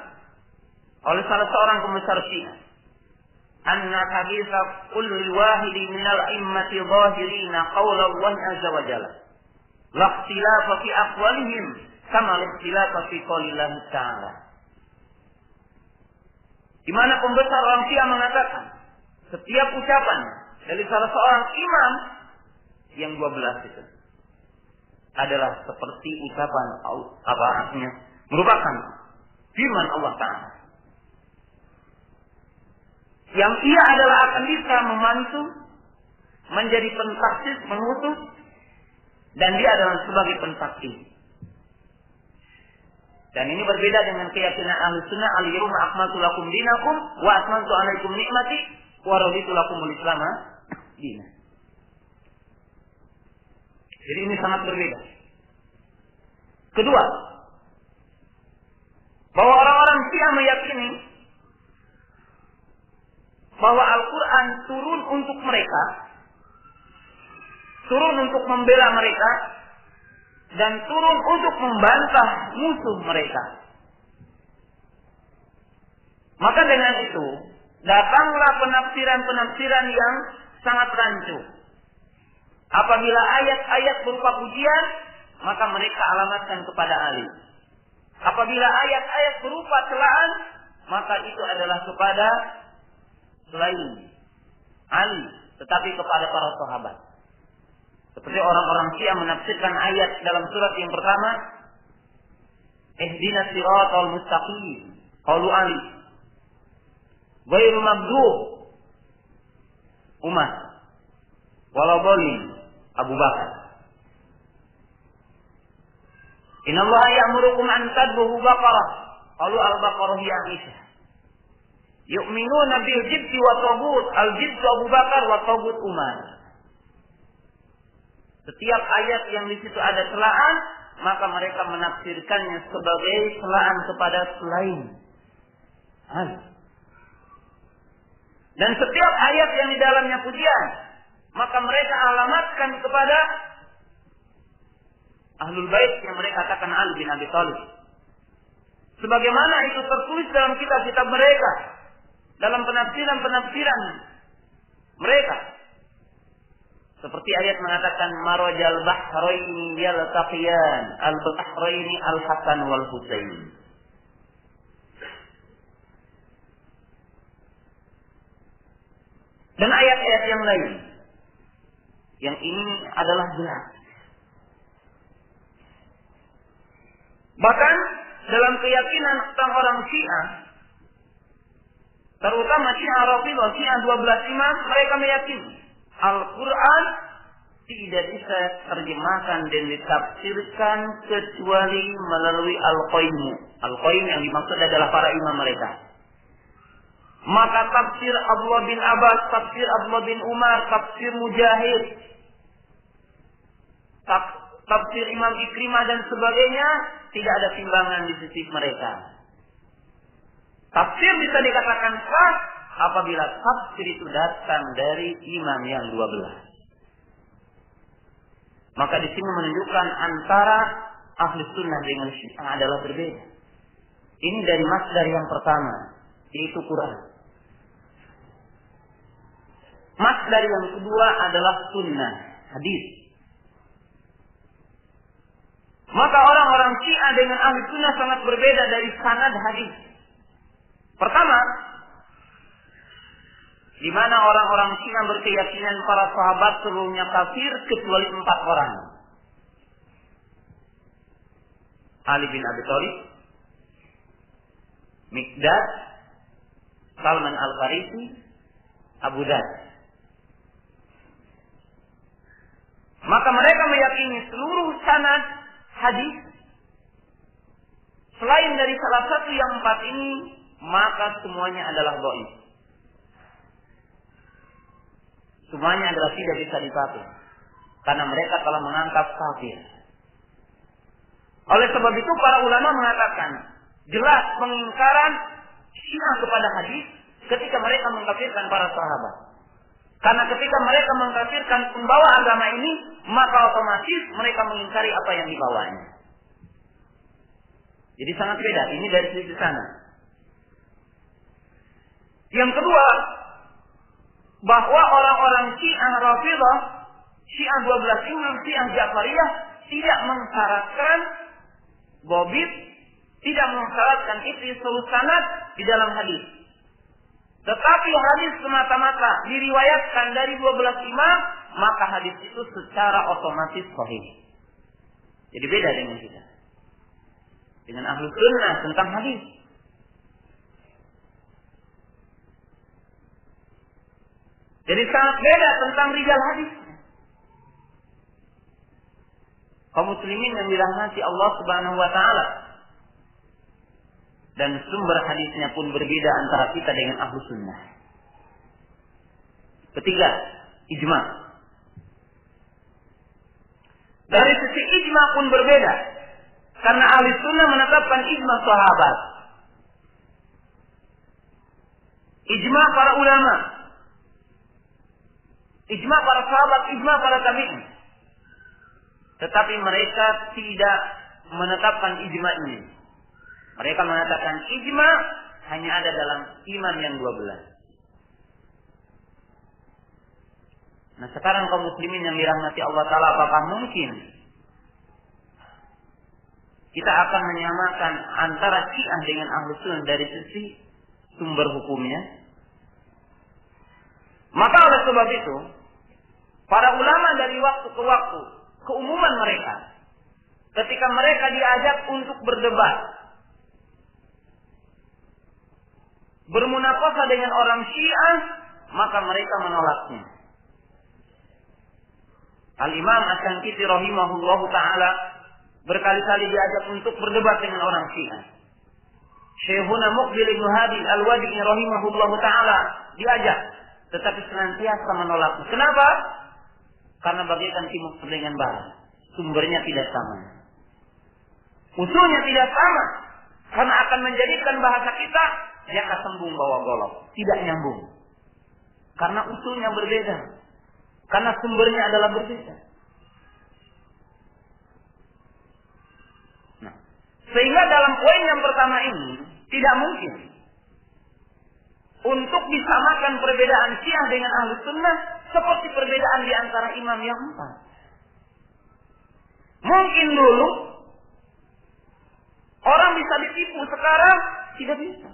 oleh salah seorang pembesar Syiah. Anna haditha kulli wahidi minal immati zahirina qawla Allah azza wa jalla. La ikhtilafa fi aqwalihim kama la ikhtilafa fi qawlillah ta'ala. Di mana pembesar orang Syiah mengatakan setiap ucapan dari salah seorang imam yang 12 itu adalah seperti ucapan apa artinya merupakan firman Allah Ta'ala yang ia adalah akan bisa memansuh menjadi pentaksis, memutus, dan dia adalah sebagai pentaksis. Dan ini berbeda dengan keyakinan Ahlussunnah, al-yawma akmaltu lakum dinakum wa atmamtu alaikum ni'mati wa raditu lakumul Islam dinan. Jadi ini sangat berbeda. Kedua, bahwa orang-orang Syiah meyakini bahwa Al-Quran turun untuk mereka, turun untuk membela mereka, dan turun untuk membantah musuh mereka. Maka dengan itu, datanglah penafsiran-penafsiran yang sangat rancu. Apabila ayat-ayat berupa pujian, maka mereka alamatkan kepada Ali. Apabila ayat-ayat berupa celaan, maka itu adalah kepada selain Ali, tetapi kepada para sahabat. Seperti orang-orang Syiah menafsirkan ayat dalam surat yang pertama, ihdinas siratal mustaqim, qaulu Ali, ghairul maghdub Umar, wala dhalin Abu Bakar. Innallaha ya'murukum an tadbuhu baqarah, qalu al-baqarah ya Aisyah. Yu'minuna bil jibti wa tagut, al-jibtu Abu Bakar wa tagut Umar. Setiap ayat yang di situ ada celaan, maka mereka menafsirkannya sebagai celaan kepada selain Ali. Dan setiap ayat yang di dalamnya pujian, maka mereka alamatkan kepada Ahlul Bait yang mereka katakan Ali bin Abi Thalib. Sebagaimana itu tertulis dalam kitab-kitab mereka, dalam penafsiran-penafsiran mereka. Seperti ayat mengatakan marajal bahraini yaltaqiyan, al-bahraini al-Hasan wal Husain. Dan ayat-ayat yang lain. Yang ini adalah jelas. Bahkan dalam keyakinan tentang orang Syiah, terutama Syiah Rafidhah, Syiah 12 imam, mereka meyakini Al-Quran tidak bisa terjemahkan dan ditafsirkan kecuali melalui Al-Qaim. Al-Qaim yang dimaksud adalah para imam mereka. Maka tafsir Abdullah bin Abbas, tafsir Abdullah bin Umar, tafsir Mujahid, tafsir Imam Ikrimah dan sebagainya tidak ada timbangan di sisi mereka. Tafsir bisa dikatakan sah apabila tafsir itu datang dari imam yang 12. Maka di sini menunjukkan antara Ahlus Sunnah dengan Syiah adalah berbeda. Ini dari masdar yang pertama, yaitu Quran. Masdar yang kedua adalah sunnah, hadis. Maka orang-orang Syiah dengan ahli sunnah sangat berbeda dari sanad hadis. Pertama, di mana orang-orang Syiah berkeyakinan para sahabat seluruhnya kafir kecuali 4 orang. Ali bin Abi Thalib, Miqdad, Salman Al-Farisi, Abu Dhar. Maka mereka meyakini seluruh sanad hadis selain dari salah satu yang 4 ini, maka semuanya adalah dhaif. Semuanya adalah tidak bisa dipakai karena mereka telah mengangkat kafir. Oleh sebab itu para ulama mengatakan jelas pengingkaran Syiah kepada hadis ketika mereka mengkafirkan para sahabat. Karena ketika mereka mengkafirkan pembawa agama ini, maka otomatis mereka mengingkari apa yang dibawanya. Jadi sangat beda. Ini dari sisi sana. Yang kedua, bahwa orang-orang Syiah Rafidhah, Syiah 12 Imam, Syiah Ja'fariyah tidak mensyaratkan bobit, tidak mensyaratkan ittisalus sanad di dalam hadis. Tetapi hadis semata-mata diriwayatkan dari 12 imam, maka hadis itu secara otomatis sahih. Jadi beda dengan kita. Dengan ahlu sunnah tentang hadis. Jadi sangat beda tentang rijal hadis. Kaum muslimin yang dirahmati Allah Subhanahu wa taala. Dan sumber hadisnya pun berbeda antara kita dengan ahlu sunnah. Ketiga, ijma. Dari sisi ijma pun berbeda. Karena ahli sunnah menetapkan ijma sahabat. Ijma para ulama. Ijma para sahabat, ijma para tabi'in. Tetapi mereka tidak menetapkan ijma ini. Mereka mengatakan ijma hanya ada dalam imam yang 12. Nah sekarang kaum muslimin yang dirahmati Allah Ta'ala, apakah mungkin kita akan menyamakan antara Syiah dengan Ahlus Sunnah dari sisi sumber hukumnya? Maka oleh sebab itu, para ulama dari waktu ke waktu, keumuman mereka, ketika mereka diajak untuk berdebat, bermunafasah dengan orang Syiah, maka mereka menolaknya. Al-Imam Asy-Syankiti rahimahullahu ta'ala berkali-kali diajak untuk berdebat dengan orang Syiah. Syekhuna Muqbil Ibn Hadi Al-Wadi'i rahimahullahu ta'ala diajak, tetapi senantiasa menolak. Kenapa? Karena bagaikan timur dengan barat, sumbernya tidak sama, usulnya tidak sama, karena akan menjadikan bahasa kita jaka sembung bawa golok, tidak nyambung. Karena usulnya berbeda, karena sumbernya adalah berbeda. Nah, sehingga dalam poin yang pertama ini tidak mungkin untuk disamakan perbedaan Syiah dengan Ahlus Sunnah seperti perbedaan di antara imam yang 4. Mungkin dulu orang bisa ditipu, sekarang tidak bisa.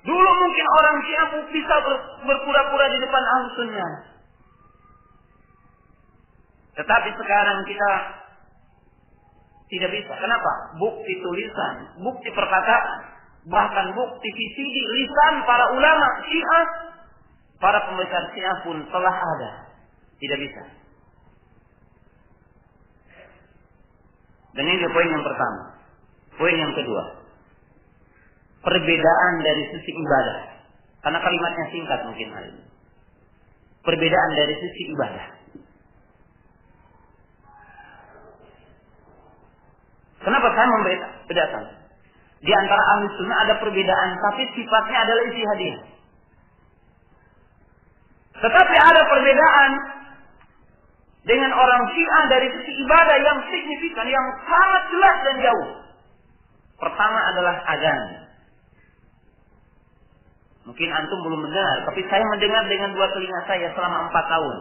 Dulu mungkin orang Syiah bisa berpura-pura di depan Ahlus Sunnah. Tetapi sekarang kita tidak bisa. Kenapa? Bukti tulisan, bukti perkataan, bahkan bukti VCD, lisan para ulama Syiah, para pembesar Syiah pun telah ada. Tidak bisa. Dan ini poin yang pertama. Poin yang kedua, perbedaan dari sisi ibadah. Karena kalimatnya singkat mungkin hari ini. Perbedaan dari sisi ibadah. Kenapa saya membedakan? Di antara Ahlus Sunnah ada perbedaan, tapi sifatnya adalah ijtihadiyah. Tetapi ada perbedaan dengan orang Syiah dari sisi ibadah yang signifikan, yang sangat jelas dan jauh. Pertama adalah azan. Mungkin antum belum mendengar, tapi saya mendengar dengan dua telinga saya selama 4 tahun.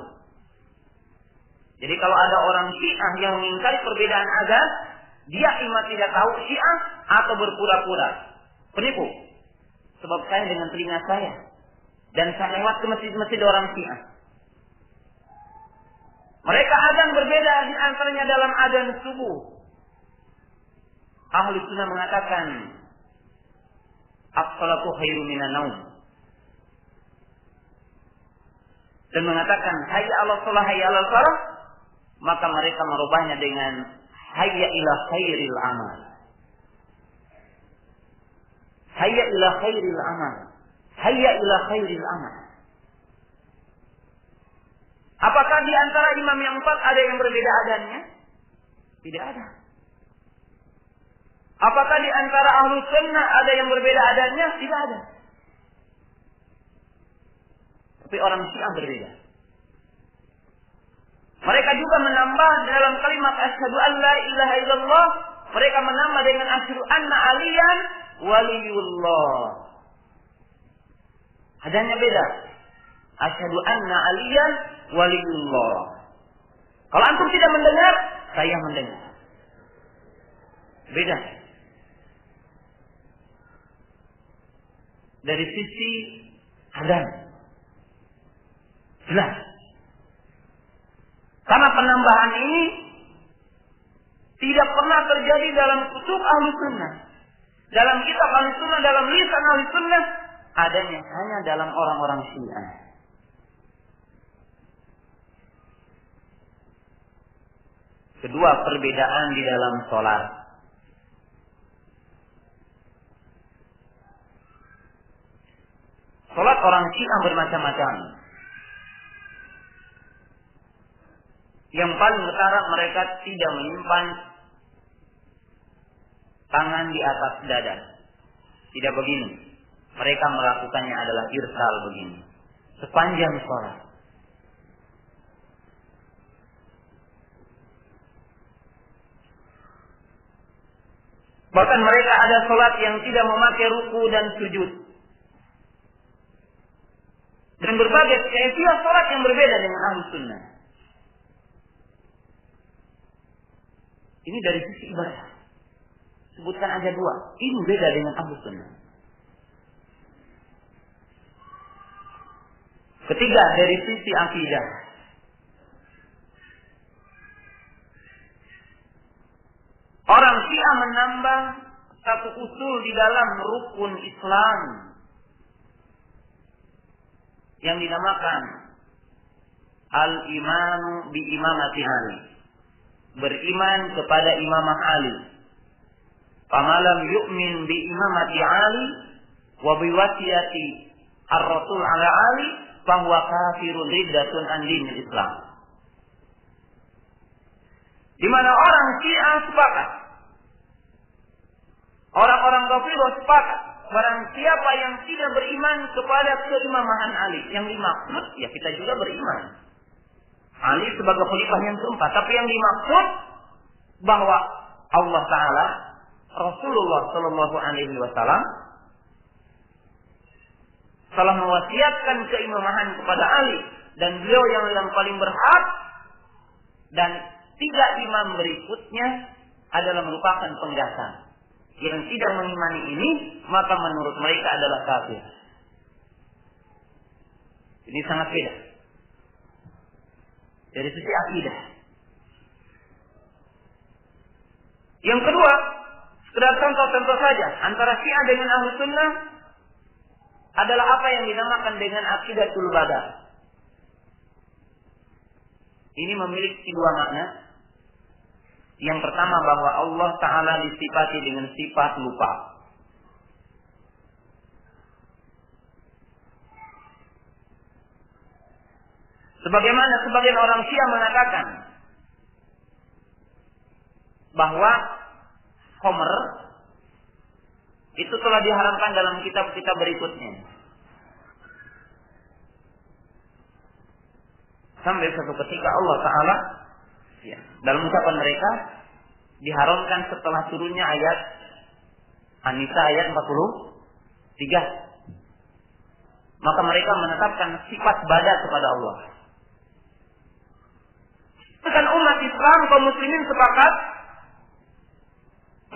Jadi kalau ada orang Syiah yang mengingkari perbedaan azan, dia imam tidak tahu Syiah atau berpura-pura penipu. Sebab saya dengan telinga saya. Dan saya lewat ke masjid-masjid orang Syiah. Mereka azan berbeda di antaranya dalam azan subuh. Ahli sunnah mengatakan as-salatu khairu minan naum. Dan mengatakan hayya 'alas shalah hayya 'alal falah, maka mereka merubahnya dengan hayya ila khairil amal. Hayya ila khairil amal. Hayya ila khairil amal. Apakah di antara imam yang 4 ada yang berbeda adanya? Tidak ada. Apakah di antara ahlu sunnah ada yang berbeda adanya? Tidak ada. Tapi orang Syiah berbeda. Mereka juga menambah dalam kalimat asyhadu an la ilaha illallah, mereka menambah dengan asyhadu anna aliyan waliyullah. Adanya beda. Asyhadu anna aliyan waliyullah. Kalau antum tidak mendengar, saya mendengar. Beda. Dari sisi azan. Jelas. Karena penambahan ini tidak pernah terjadi dalam kutub ahli sunnah. Dalam kitab ahli sunnah, dalam lisan ahli sunnah, adanya hanya dalam orang-orang Syiah. Kedua, perbedaan di dalam sholat. Sholat orang Syiah bermacam-macam. Yang paling utara, mereka tidak menyimpan tangan di atas dada. Tidak begini. Mereka melakukannya adalah irsal begini. Sepanjang sholat. Bahkan mereka ada sholat yang tidak memakai ruku dan sujud. Dan berbagai kaifiah sholat yang berbeda dengan ahlu sunnah. Ini dari sisi ibadah. Sebutkan aja 2. Ini beda dengan ahlu sunnah. Ketiga, dari sisi akidah. Orang Syiah menambah satu usul di dalam rukun Islam yang dinamakan al-imanu bi imamati Ali. Beriman kepada imamah Ali. Famalam yu'min bi imamati Ali wa bi wasiyati ar-rasul ala Ali fahuwa kafirun riddatun an dinil Islam. Di mana orang Syiah sepakat, orang-orang kafirah sepakat, barang siapa yang tidak beriman kepada keimamahan Ali, yang dimaksud ya kita juga beriman. Ali sebagai khalifah yang keempat, tapi yang dimaksud bahwa Allah Ta'ala, Rasulullah Sallallahu Alaihi Wasallam telah mewasiatkan keimamahan kepada Ali, dan beliau yang paling berhak, dan 3 imam berikutnya adalah merupakan penggasa. Yang tidak mengimani ini, maka menurut mereka adalah kafir. Ini sangat beda dari sisi akidah. Yang kedua, sekedar contoh-contoh saja antara Syiah dengan Ahlu Sunnah adalah apa yang dinamakan dengan aqidatul badar. Ini memiliki 2 makna. Yang pertama, bahwa Allah Ta'ala disifati dengan sifat lupa. Sebagaimana sebagian orang Syiah mengatakan bahwa Homer itu telah diharamkan dalam kitab-kitab berikutnya. Sampai suatu ketika Allah Ta'ala dalam ucapan mereka diharamkan setelah turunnya ayat An-Nisa ayat 43. Maka mereka menetapkan sifat bada kepada Allah. Bahkan umat Islam kaum muslimin sepakat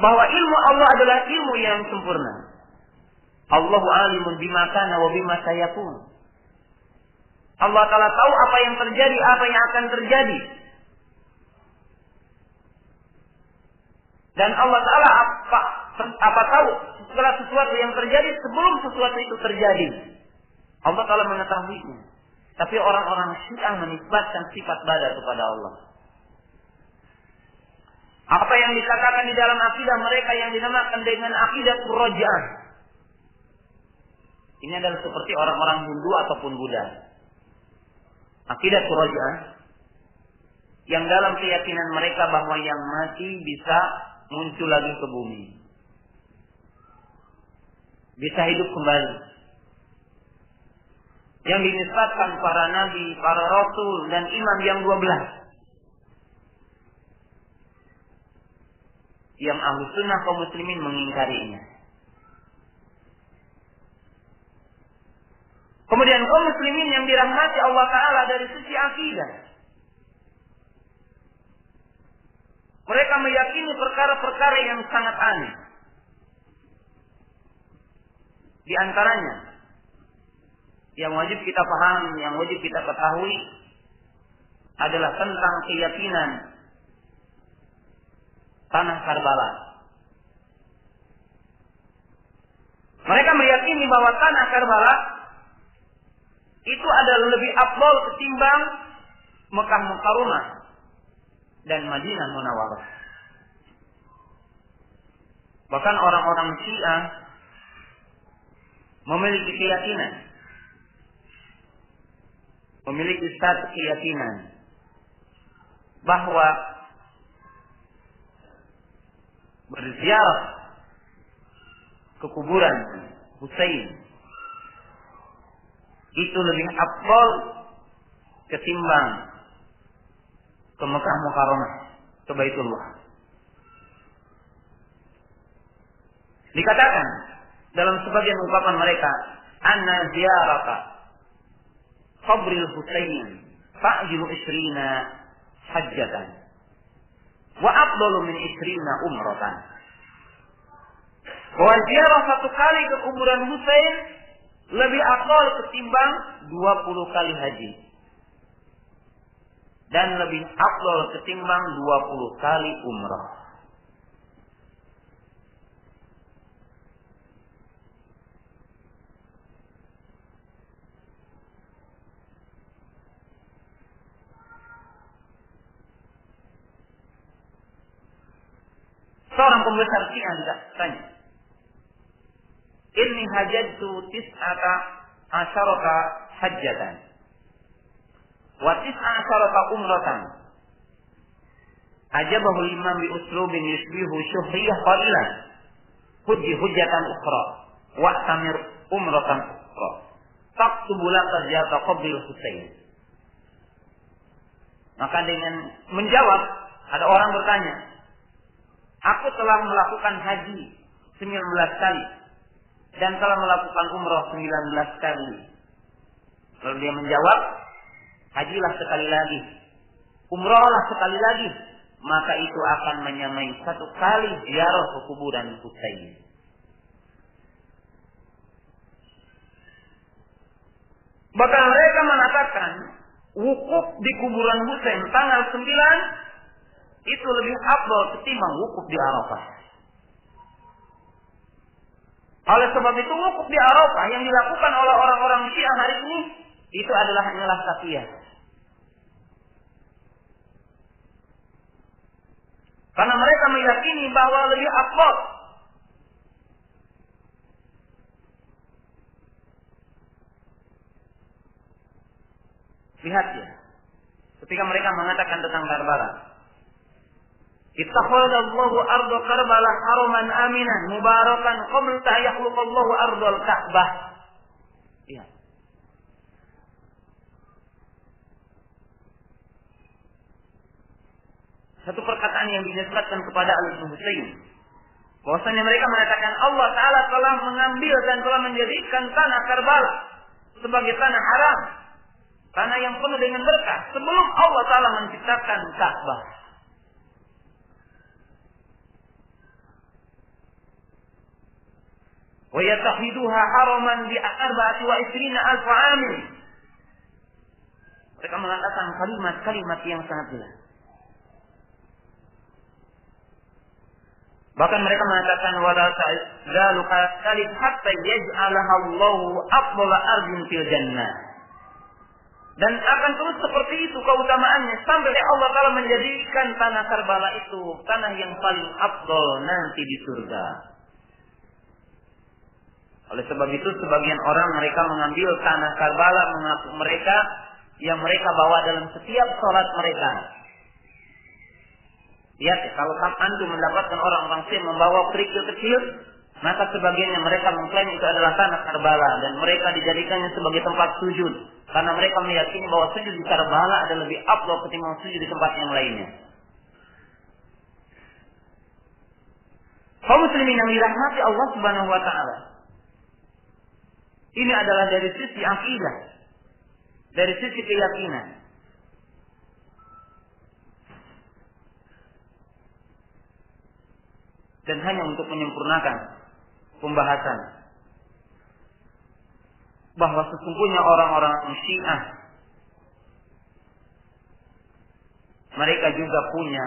bahwa ilmu Allah adalah ilmu yang sempurna. Allahu alimun bima kana wa bima sayakun. Allah Ta'ala tahu apa yang terjadi, apa yang akan terjadi. Dan Allah Ta'ala apa tahu segala sesuatu yang terjadi sebelum sesuatu itu terjadi. Allah Ta'ala mengetahuinya. Tapi orang-orang Syiah menisbatkan sifat bada kepada Allah. Apa yang dikatakan di dalam akidah mereka yang dinamakan dengan akidah Raja'ah. Ini adalah seperti orang-orang Hindu ataupun Buddha. Akidah Raja'ah yang dalam keyakinan mereka bahwa yang mati bisa muncul lagi ke bumi. Bisa hidup kembali. Yang dinisbatkan para nabi, para rasul dan imam yang 12. Yang ahlu sunnah kaum muslimin mengingkarinya. Kemudian kaum muslimin yang dirahmati Allah Ta'ala dari sisi akidah. Mereka meyakini perkara-perkara yang sangat aneh. Di antaranya, yang wajib kita pahami, yang wajib kita ketahui adalah tentang keyakinan tanah Karbala. Mereka meyakini bahwa tanah Karbala itu adalah lebih afdal ketimbang Mekah Mukarramah dan Madinah Munawwarah. Bahkan orang-orang Syiah memiliki keyakinan, memiliki satu keyakinan bahwa berziarah ke kuburan Husain itu lebih afdal ketimbang ke Mekah Mukarramah, ke Baitullah. Dikatakan dalam sebagian ungkapan mereka, anna ziyarata qabril Husain fa'jilu 20 hajjatan wa afdalu min 20 umratan. Bahwa ziarah satu kali ke kuburan Husain lebih afdal ketimbang 20 kali haji. Dan lebih afdal ketimbang 20 kali umrah. Seorang pembesar Syiah ditanya, "Inni hajjatu tis'ata asyarata hajjatan wa tis'a asyarata umratan." Ajabahu al-imam bi uslubin yusbihu syuhriyah qalilan. Hujji hujjatan ukhra wa tamir umratan ukhra. Taktubu laka ziyarata qabril Husain. Maka dengan menjawab, ada orang bertanya, "Aku telah melakukan haji 19 kali dan telah melakukan umrah 19 kali." Lalu dia menjawab, "Hajilah sekali lagi, umrahlah sekali lagi, maka itu akan menyamai satu kali ziarah ke kuburan Husain." Bahkan mereka mengatakan wukuf di kuburan Husain tanggal 9 itu lebih afdal ketimbang wukuf di Arafah. Oleh sebab itu wukuf di Arafah yang dilakukan oleh orang-orang Syiah hari ini itu adalah hanyalah taqiyah. Karena mereka meyakini bahwa lebih afdal lihat ya, ketika mereka mengatakan tentang Karbala, ittakhadallahu arda Karbala haraman aminan mubarakan qabla an yakhluqallahu ardal Ka'bah. Ya. Satu perkataan yang dinisbatkan kepada Ali bin Husain Bahwasanya mereka mengatakan Allah Ta'ala telah mengambil dan telah menjadikan tanah Karbala sebagai tanah haram, tanah yang penuh dengan berkah sebelum Allah Ta'ala menciptakan Ka'bah. Wa yatakhiduha haraman bi 24,000 amin. Mereka mengatakan kalimat-kalimat yang sangat jelas. Bahkan mereka mengatakan wala ta'zalu qatalib hatta yaj'alaha Allahu afdhala ardin fil jannah. Dan akan terus seperti itu keutamaannya sampai Allah Ta'ala menjadikan tanah Karbala itu tanah yang paling afdal nanti di surga. Oleh sebab itu sebagian orang mereka mengambil tanah Karbala mengaku mereka yang mereka bawa dalam setiap sholat mereka. Lihat ya, kalau antum mendapatkan orang-orang Syiah membawa kerikil kecil, maka sebagiannya mereka mengklaim itu adalah tanah Karbala dan mereka dijadikannya sebagai tempat sujud karena mereka meyakini bahwa sujud di Karbala ada lebih afdal ketimbang sujud di tempat yang lainnya. Kaum muslimin yang dirahmati Allah Subhanahu wa taala. Ini adalah dari sisi akidah, dari sisi keyakinan. Dan hanya untuk menyempurnakan pembahasan bahwa sesungguhnya orang-orang Syiah mereka juga punya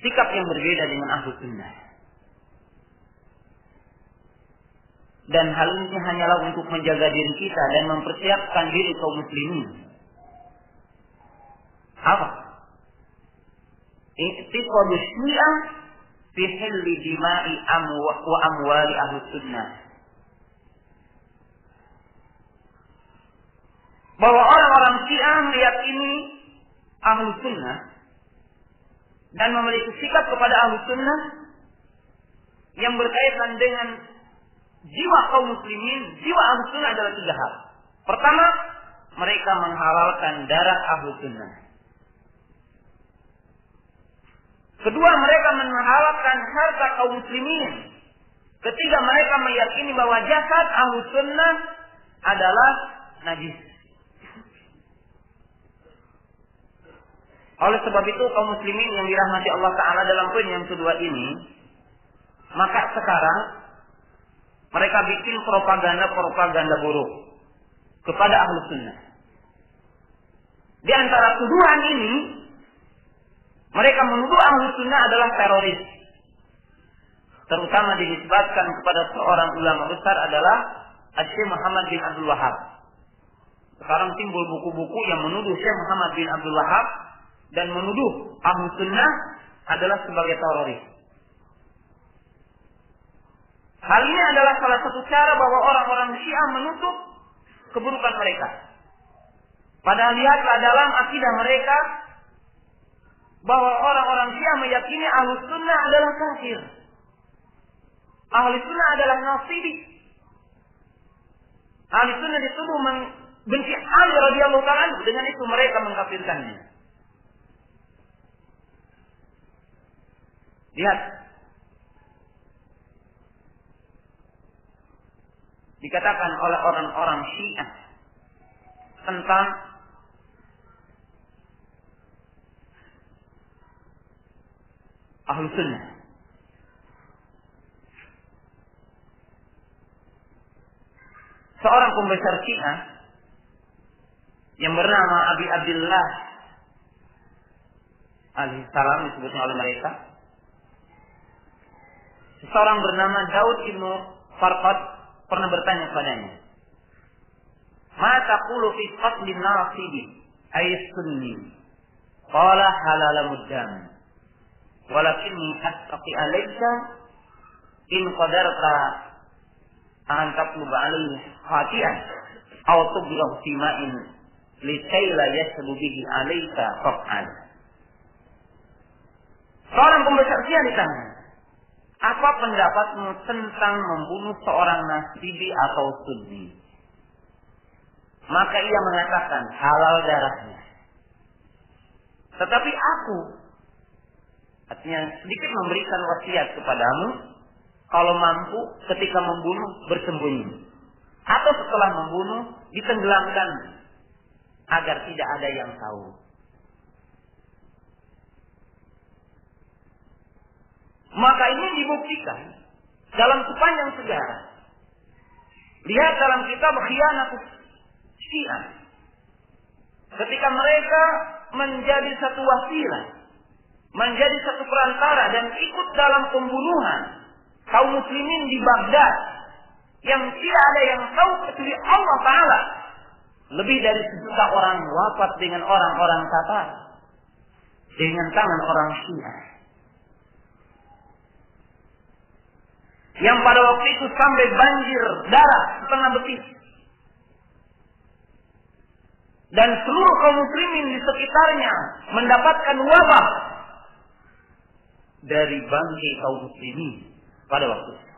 sikap yang berbeda dengan Ahlus Sunnah. Dan hal ini hanyalah untuk menjaga diri kita dan mempersiapkan diri kaum muslimin. Apa? I'tiqadu Syiah fi hilli dima'i wa amwali Ahlus Sunnah. Bahwa orang-orang Syiah meyakini Ahlus Sunnah dan memiliki sikap kepada Ahlus Sunnah yang berkaitan dengan jiwa kaum muslimin. Jiwa Ahlus Sunnah adalah 3 hal. Pertama, mereka menghalalkan darah Ahlus Sunnah. Kedua, mereka menghalalkan harta kaum muslimin. Ketiga, mereka meyakini bahwa jasad Ahlus Sunnah adalah najis. Oleh sebab itu kaum muslimin yang dirahmati Allah Ta'ala dalam poin yang kedua ini, maka sekarang mereka bikin propaganda buruk kepada Ahlus Sunnah. Di antara tuduhan ini, mereka menuduh Ahlus Sunnah adalah teroris. Terutama dinisbatkan kepada seorang ulama besar adalah Syekh Muhammad bin Abdul Wahab. Sekarang timbul buku-buku yang menuduh Syekh Muhammad bin Abdul Wahab dan menuduh Ahlus Sunnah adalah sebagai teroris. Hal ini adalah salah satu cara bahwa orang-orang Syiah menutup keburukan mereka. Padahal lihatlah dalam akidah mereka bahwa orang-orang Syiah meyakini Ahlus Sunnah adalah kafir. Ahlus Sunnah adalah nasibi. Ahlus Sunnah dituduh membenci Ali radhiyallahu ta'ala, dengan itu mereka mengkafirkannya. Lihat. Dikatakan oleh orang-orang Syiah tentang Ahlus Sunnah. Seorang pembesar Syiah yang bernama Abi Abdullah alaihissalam disebutnya oleh mereka. Seseorang bernama Daud ibnu Farqad pernah bertanya kepadanya, "Ma taqulu fi qatlin nasibi ay sunni?" Qala halalamud dam. Walakinni attaqi alayka in qadarta an taqluba alayhi khati'an aw tubghahu fi ma'in likay la yasbu bihi alayka fa'al. Seorang pembesar Syiah ditanya, "Apa pendapatmu tentang membunuh seorang nasibi atau sunni?" Maka ia mengatakan halal darahnya. Tetapi aku, artinya sedikit memberikan wasiat kepadamu, Kalau mampu ketika membunuh bersembunyi. Atau setelah membunuh ditenggelamkan agar tidak ada yang tahu. Maka ini dibuktikan dalam sepanjang sejarah. Lihat dalam kitab Khianatus Syiah. Ketika mereka menjadi satu wasilah, menjadi satu perantara dan ikut dalam pembunuhan kaum muslimin di Baghdad yang tidak ada yang tahu kecuali Allah Ta'ala. Lebih dari 1.000 orang wafat dengan orang-orang Tatar dengan tangan orang Syiah. Yang pada waktu itu sampai banjir darah setengah betis. Dan seluruh kaum muslimin di sekitarnya mendapatkan wabah dari bangkai kaum muslimin pada waktu itu.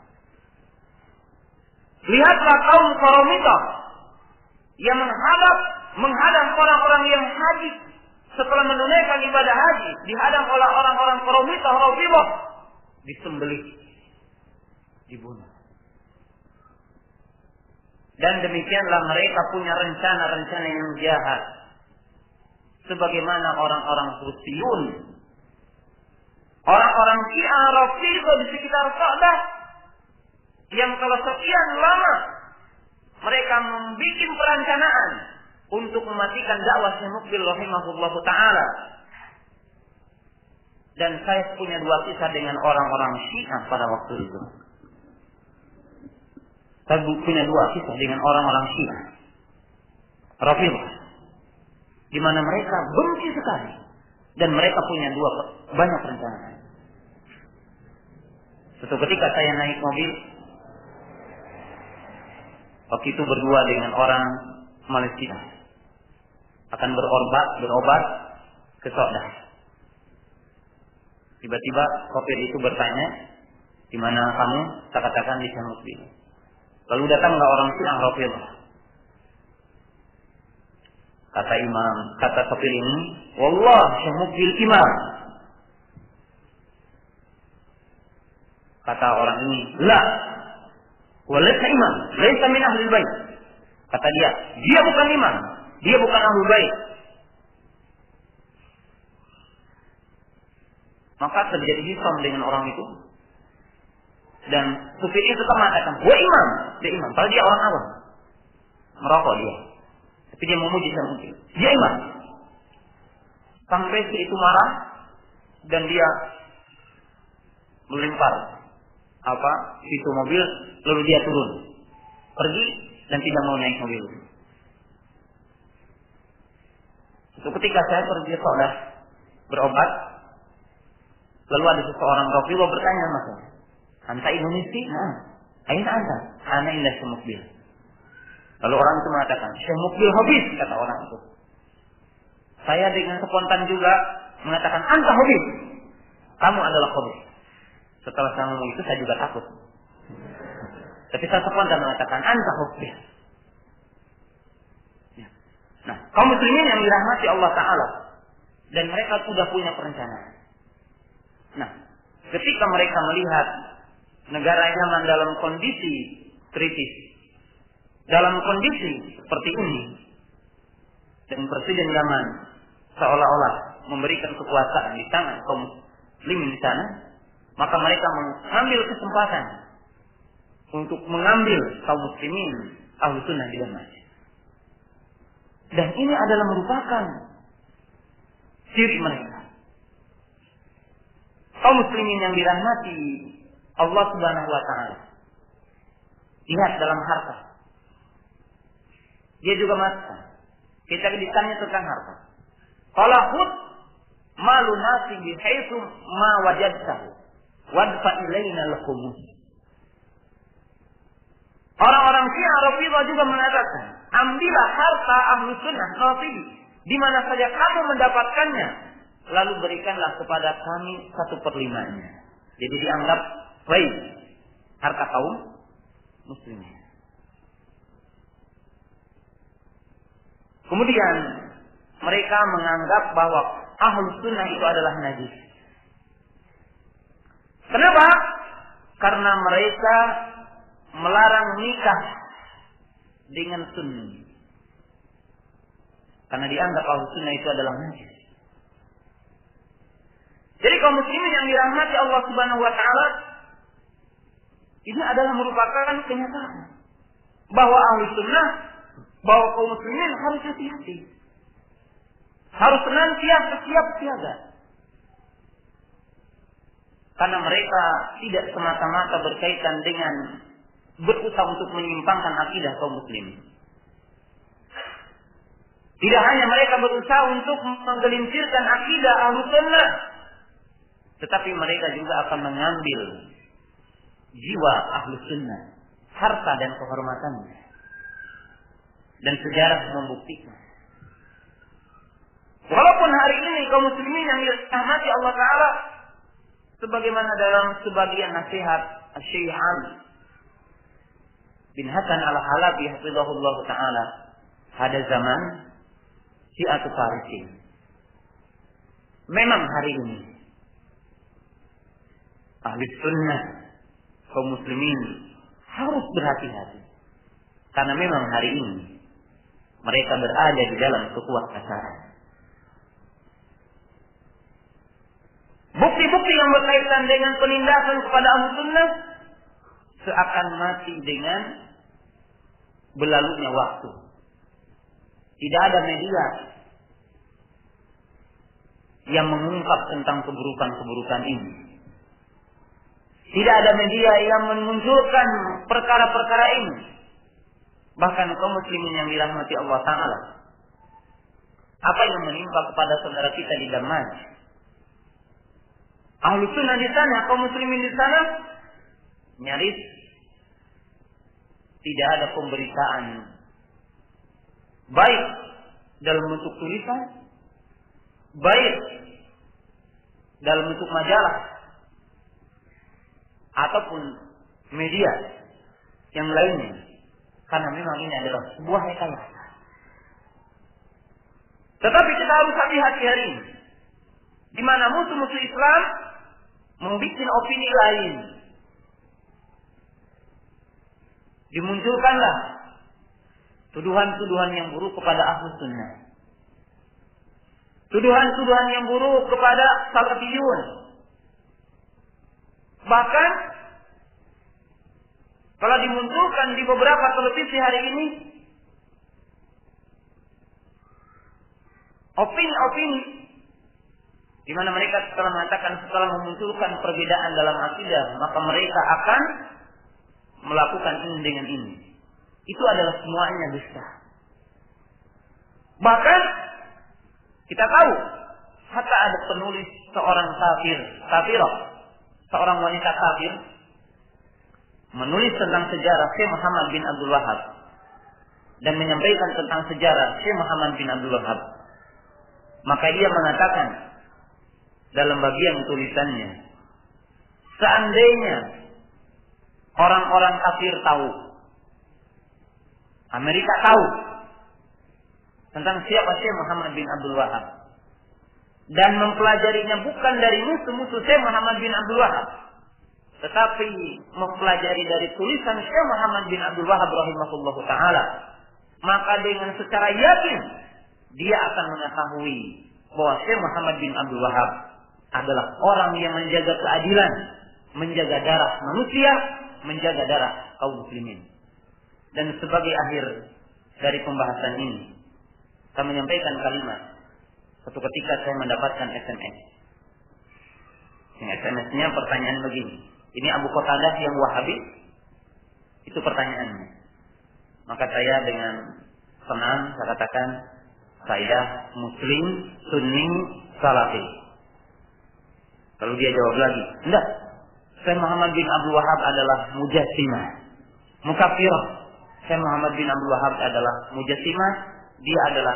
Lihatlah kaum Qaramita yang menghadang orang-orang yang haji setelah menunaikan ibadah haji, dihadang oleh orang-orang Qaramita Rafidhah, disembelih, dibunuh. Dan demikianlah mereka punya rencana-rencana yang jahat. Sebagaimana orang-orang Husiyun, orang-orang Syiah Rafidhah di sekitar Ka'bah, yang kalau sekian lama mereka membuat perencanaan untuk mematikan dakwah Syekh Mukbil rahimahullahu ta'ala. Dan saya punya 2 kisah dengan orang-orang Syiah pada waktu itu. Saya punya 2 kisah dengan orang-orang Syiah Rafidhah, di mana mereka benci sekali dan mereka punya banyak perencanaan. Suatu ketika saya naik mobil, waktu itu berdua dengan orang Malaysia, akan berobat ke Soddah. Tiba-tiba sopir itu bertanya, di mana kamu? Saya katakan di Syekh Mukbil. Lalu datanglah orang Syiah Rafidhah. Kata sopir ini, wallah Syekh Mukbil imam. Kata orang ini, la, walaysa imam, laysa min ahlil bait. Kata dia bukan imam, dia bukan ahlul bait. Maka terjadi hisam dengan orang itu. Dan supir itu tetap mengatakan, "Wah imam, dia imam." Padahal dia orang awam, merokok dia, tapi dia memuji Syekh Mukbil. Dia imam. Sampai si itu marah dan dia melempar pintu mobil, lalu dia turun, pergi dan tidak mau naik mobil. Itu ketika saya pergi Soddah berobat, lalu ada seseorang Rafidhah bertanya sama saya, "Anta Indonesia? Aina anta?" "Ana ila Syekh Mukbil." Lalu orang itu mengatakan, "Syekh Mukbil habis," kata orang itu. Saya dengan spontan juga mengatakan, "Anta habis. Kamu adalah habis." Setelah saya ngomong itu saya juga takut. Tapi saya spontan mengatakan, "Anta habis." Nah, kaum muslimin yang dirahmati Allah Ta'ala, dan mereka sudah punya perencanaan. Nah, ketika mereka melihat negara Yaman dalam kondisi kritis, dalam kondisi seperti ini, dan Presiden Yaman seolah-olah memberikan kekuasaan di tangan kaum muslimin di sana, maka mereka mengambil kesempatan untuk mengambil kaum muslimin ahlu sunnah di Yaman. Dan ini adalah merupakan ciri mereka. Kaum muslimin yang dirahmati Allah Subhanahu wa Ta'ala. Lihat dalam harta. Dia juga mengatakan, kita ditanya tentang harta. Qala khud malu nasi bihaitsu ma wajadtahu wadfa ilaina al-khumus. Orang-orang Syiah Rafidhah juga mengatakan, ambillah harta ahlu sunnah Rafidhi di mana saja kamu mendapatkannya, lalu berikanlah kepada kami 1/5-nya. Jadi dianggap baik harta kaum muslimin. Kemudian mereka menganggap bahwa ahlu sunnah itu adalah najis. Kenapa? karena mereka melarang nikah dengan Sunni. Karena dianggap Ahlussunnah itu adalah najis. Jadi kaum muslimin yang dirahmati Allah Subhanahu wa taala, ini adalah merupakan kenyataan bahwa Ahlussunnah, bahwa kaum muslimin harus hati-hati. Harus senantiasa siap siaga. Karena mereka tidak semata-mata berkaitan dengan berusaha untuk menyimpangkan akidah kaum muslimin. Tidak hanya mereka berusaha untuk menggelincirkan akidah Ahlussunnah, tetapi mereka juga akan mengambil jiwa Ahlussunnah, harta dan kehormatannya. Dan sejarah membuktikan. Walaupun hari ini kaum muslimin yang dirahmati Allah Ta'ala, sebagaimana dalam sebagian nasihat Syekh Ali bin Hasan Al-Halabi hafizahullah Ta'ala, ada zaman Syi'atu Farisin. Memang hari ini Ahlussunnah, kaum muslimin harus berhati-hati. Karena memang hari ini mereka berada di dalam kekuasaan. Bukti-bukti yang berkaitan dengan penindasan kepada Ahlussunnah seakan mati dengan berlalunya waktu. Tidak ada media yang mengungkap tentang keburukan-keburukan ini. Tidak ada media yang memunculkan perkara-perkara ini. Bahkan kaum muslimin yang dirahmati Allah Ta'ala, apa yang menimpa kepada saudara kita di Damas, Ahlussunnah di sana, kaum muslimin di sana, nyaris tidak ada pemberitaan, baik dalam bentuk tulisan, baik dalam bentuk majalah, ataupun media yang lainnya. Karena memang ini adalah sebuah rekayasa. Tetapi kita harus hati-hati hari ini, di mana musuh-musuh Islam membuat opini lain. Dimunculkanlah tuduhan-tuduhan yang buruk kepada Ahlussunnah. Tuduhan-tuduhan yang buruk kepada Salafiyun. Bahkan telah dimunculkan di beberapa televisi hari ini opini-opini di mana mereka setelah mengatakan, setelah memunculkan perbedaan dalam akidah, maka mereka akan melakukan ini dengan ini. Itu adalah semuanya dusta. Bahkan kita tahu, hatta ada penulis seorang kafirah, seorang wanita kafir, menulis tentang sejarah Syekh Muhammad bin Abdul Wahab dan menyampaikan tentang sejarah Syekh Muhammad bin Abdul Wahab. Maka dia mengatakan dalam bagian tulisannya, seandainya orang-orang kafir tahu, Amerika tahu tentang siapa Syekh Muhammad bin Abdul Wahab dan mempelajarinya bukan dari musuh-musuh Syekh Muhammad bin Abdul Wahab, tetapi mempelajari dari tulisan Syekh Muhammad bin Abdul Wahab rahimahullahu ta'ala, maka dengan secara yakin dia akan mengetahui bahwa Syekh Muhammad bin Abdul Wahab adalah orang yang menjaga keadilan, menjaga darah manusia, menjaga darah kaum muslimin. Dan sebagai akhir dari pembahasan ini, saya menyampaikan kalimat. Suatu ketika saya mendapatkan SMS. SMS-nya pertanyaan begini. Ini Abu Qatadah yang Wahabi? Itu pertanyaannya. Maka saya dengan senang saya katakan, saya Muslim, Sunni, Salafi. Lalu dia jawab lagi, enggak. Syekh Muhammad bin Abdul Wahab adalah Mujassimah, Mukafirah. Syekh Muhammad bin Abdul Wahab adalah Mujassimah. Dia adalah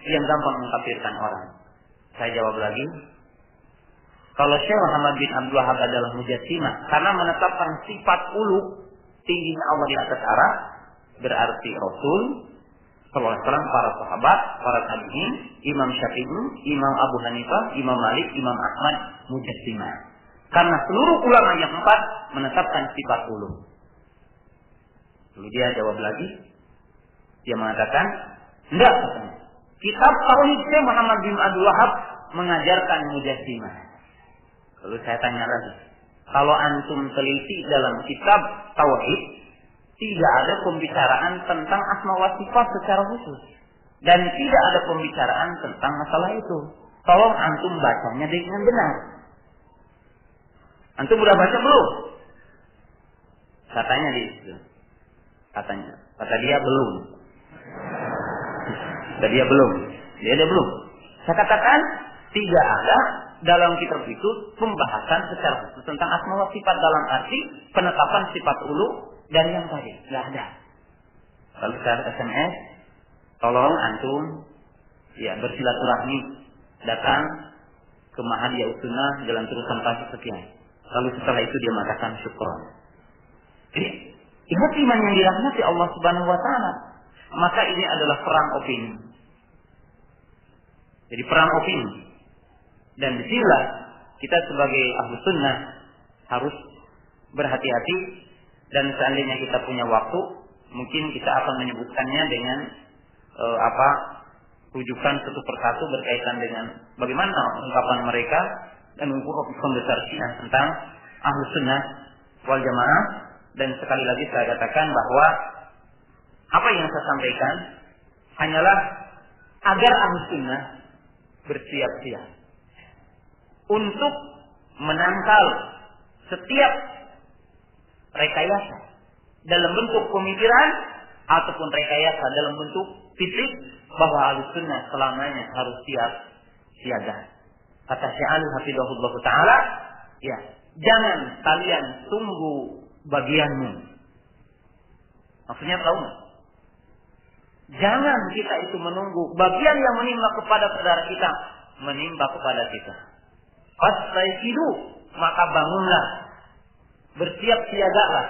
yang gampang mengkafirkan orang. Saya jawab lagi, kalau Syekh Muhammad bin Abdul Wahab adalah Mujassimah karena menetapkan sifat ulu tingginya Allah di atas arah, berarti Rasul sallallahu alaihi wasallam, para sahabat, para tabi'in, Imam Syafi'i, Imam Abu Hanifah, Imam Malik, Imam Ahmad, Mujassimah. Karena seluruh ulama yang 4 menetapkan sifat ulu. Lalu dia jawab lagi, dia mengatakan, enggak, katanya. Kitab Tauhid Syekh Muhammad bin Abdul Wahab mengajarkan mujassimah. Lalu saya tanya lagi, kalau antum teliti dalam kitab Tauhid, tidak ada pembicaraan tentang asma wa sifat secara khusus. Dan tidak ada pembicaraan tentang masalah itu. Tolong antum bacanya dengan benar. Antum sudah baca belum? Katanya di situ. Kata dia belum. Dia belum. Saya katakan tidak ada dalam kitab itu pembahasan secara khusus tentang asma wa sifat dalam arti penetapan sifat ulu dan yang tadi. Tidak ada. Lalu saya SMS, tolong antum bersilaturahmi datang ke Mahadiyah Sunnah Jalan Terusan Pasir sekian. Lalu setelah itu dia mengatakan syukron. Ingat iman yang dirahmati Allah Subhanahu wa taala. Maka ini adalah perang opini. Jadi perang opini. Dan disinilah kita sebagai ahlu sunnah harus berhati-hati. Dan seandainya kita punya waktu, mungkin kita akan menyebutkannya dengan rujukan satu persatu berkaitan dengan bagaimana ungkapan mereka dan hukum besar Syiah tentang ahlu sunnah wal jamaah. Dan sekali lagi saya katakan bahwa apa yang saya sampaikan hanyalah agar ahlu sunnah bersiap-siap untuk menangkal setiap rekayasa dalam bentuk pemikiran ataupun rekayasa dalam bentuk fisik, bahwa ahlussunnah selamanya harus siap siaga. Kata Syekh Ali hafizahullah taala, jangan kalian tunggu bagianmu. Maksudnya tahu nggak? Jangan kita itu menunggu bagian yang menimpa kepada saudara kita menimpa kepada kita. Fastaiqidu, maka bangunlah, bersiap siagalah,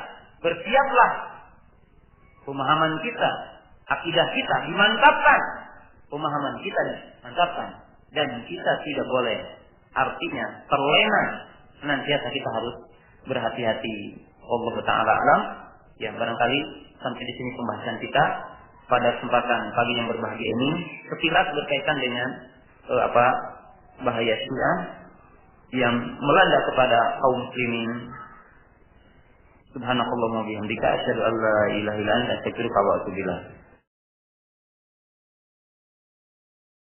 bersiaplah. Pemahaman kita, akidah kita dimantapkan, pemahaman kita dimantapkan, dan kita tidak boleh, artinya terlena. Senantiasa kita harus berhati-hati. Allah Taala alam. Ya, barangkali sampai di sini pembahasan kita pada kesempatan pagi yang berbahagia ini sekilas berkaitan dengan bahaya Syiah yang melanda kepada kaum muslimin. Subhanakallahumma wa bihamdika asyhadu an la ilaha illa anta astaghfiruka wa atubu ilaik.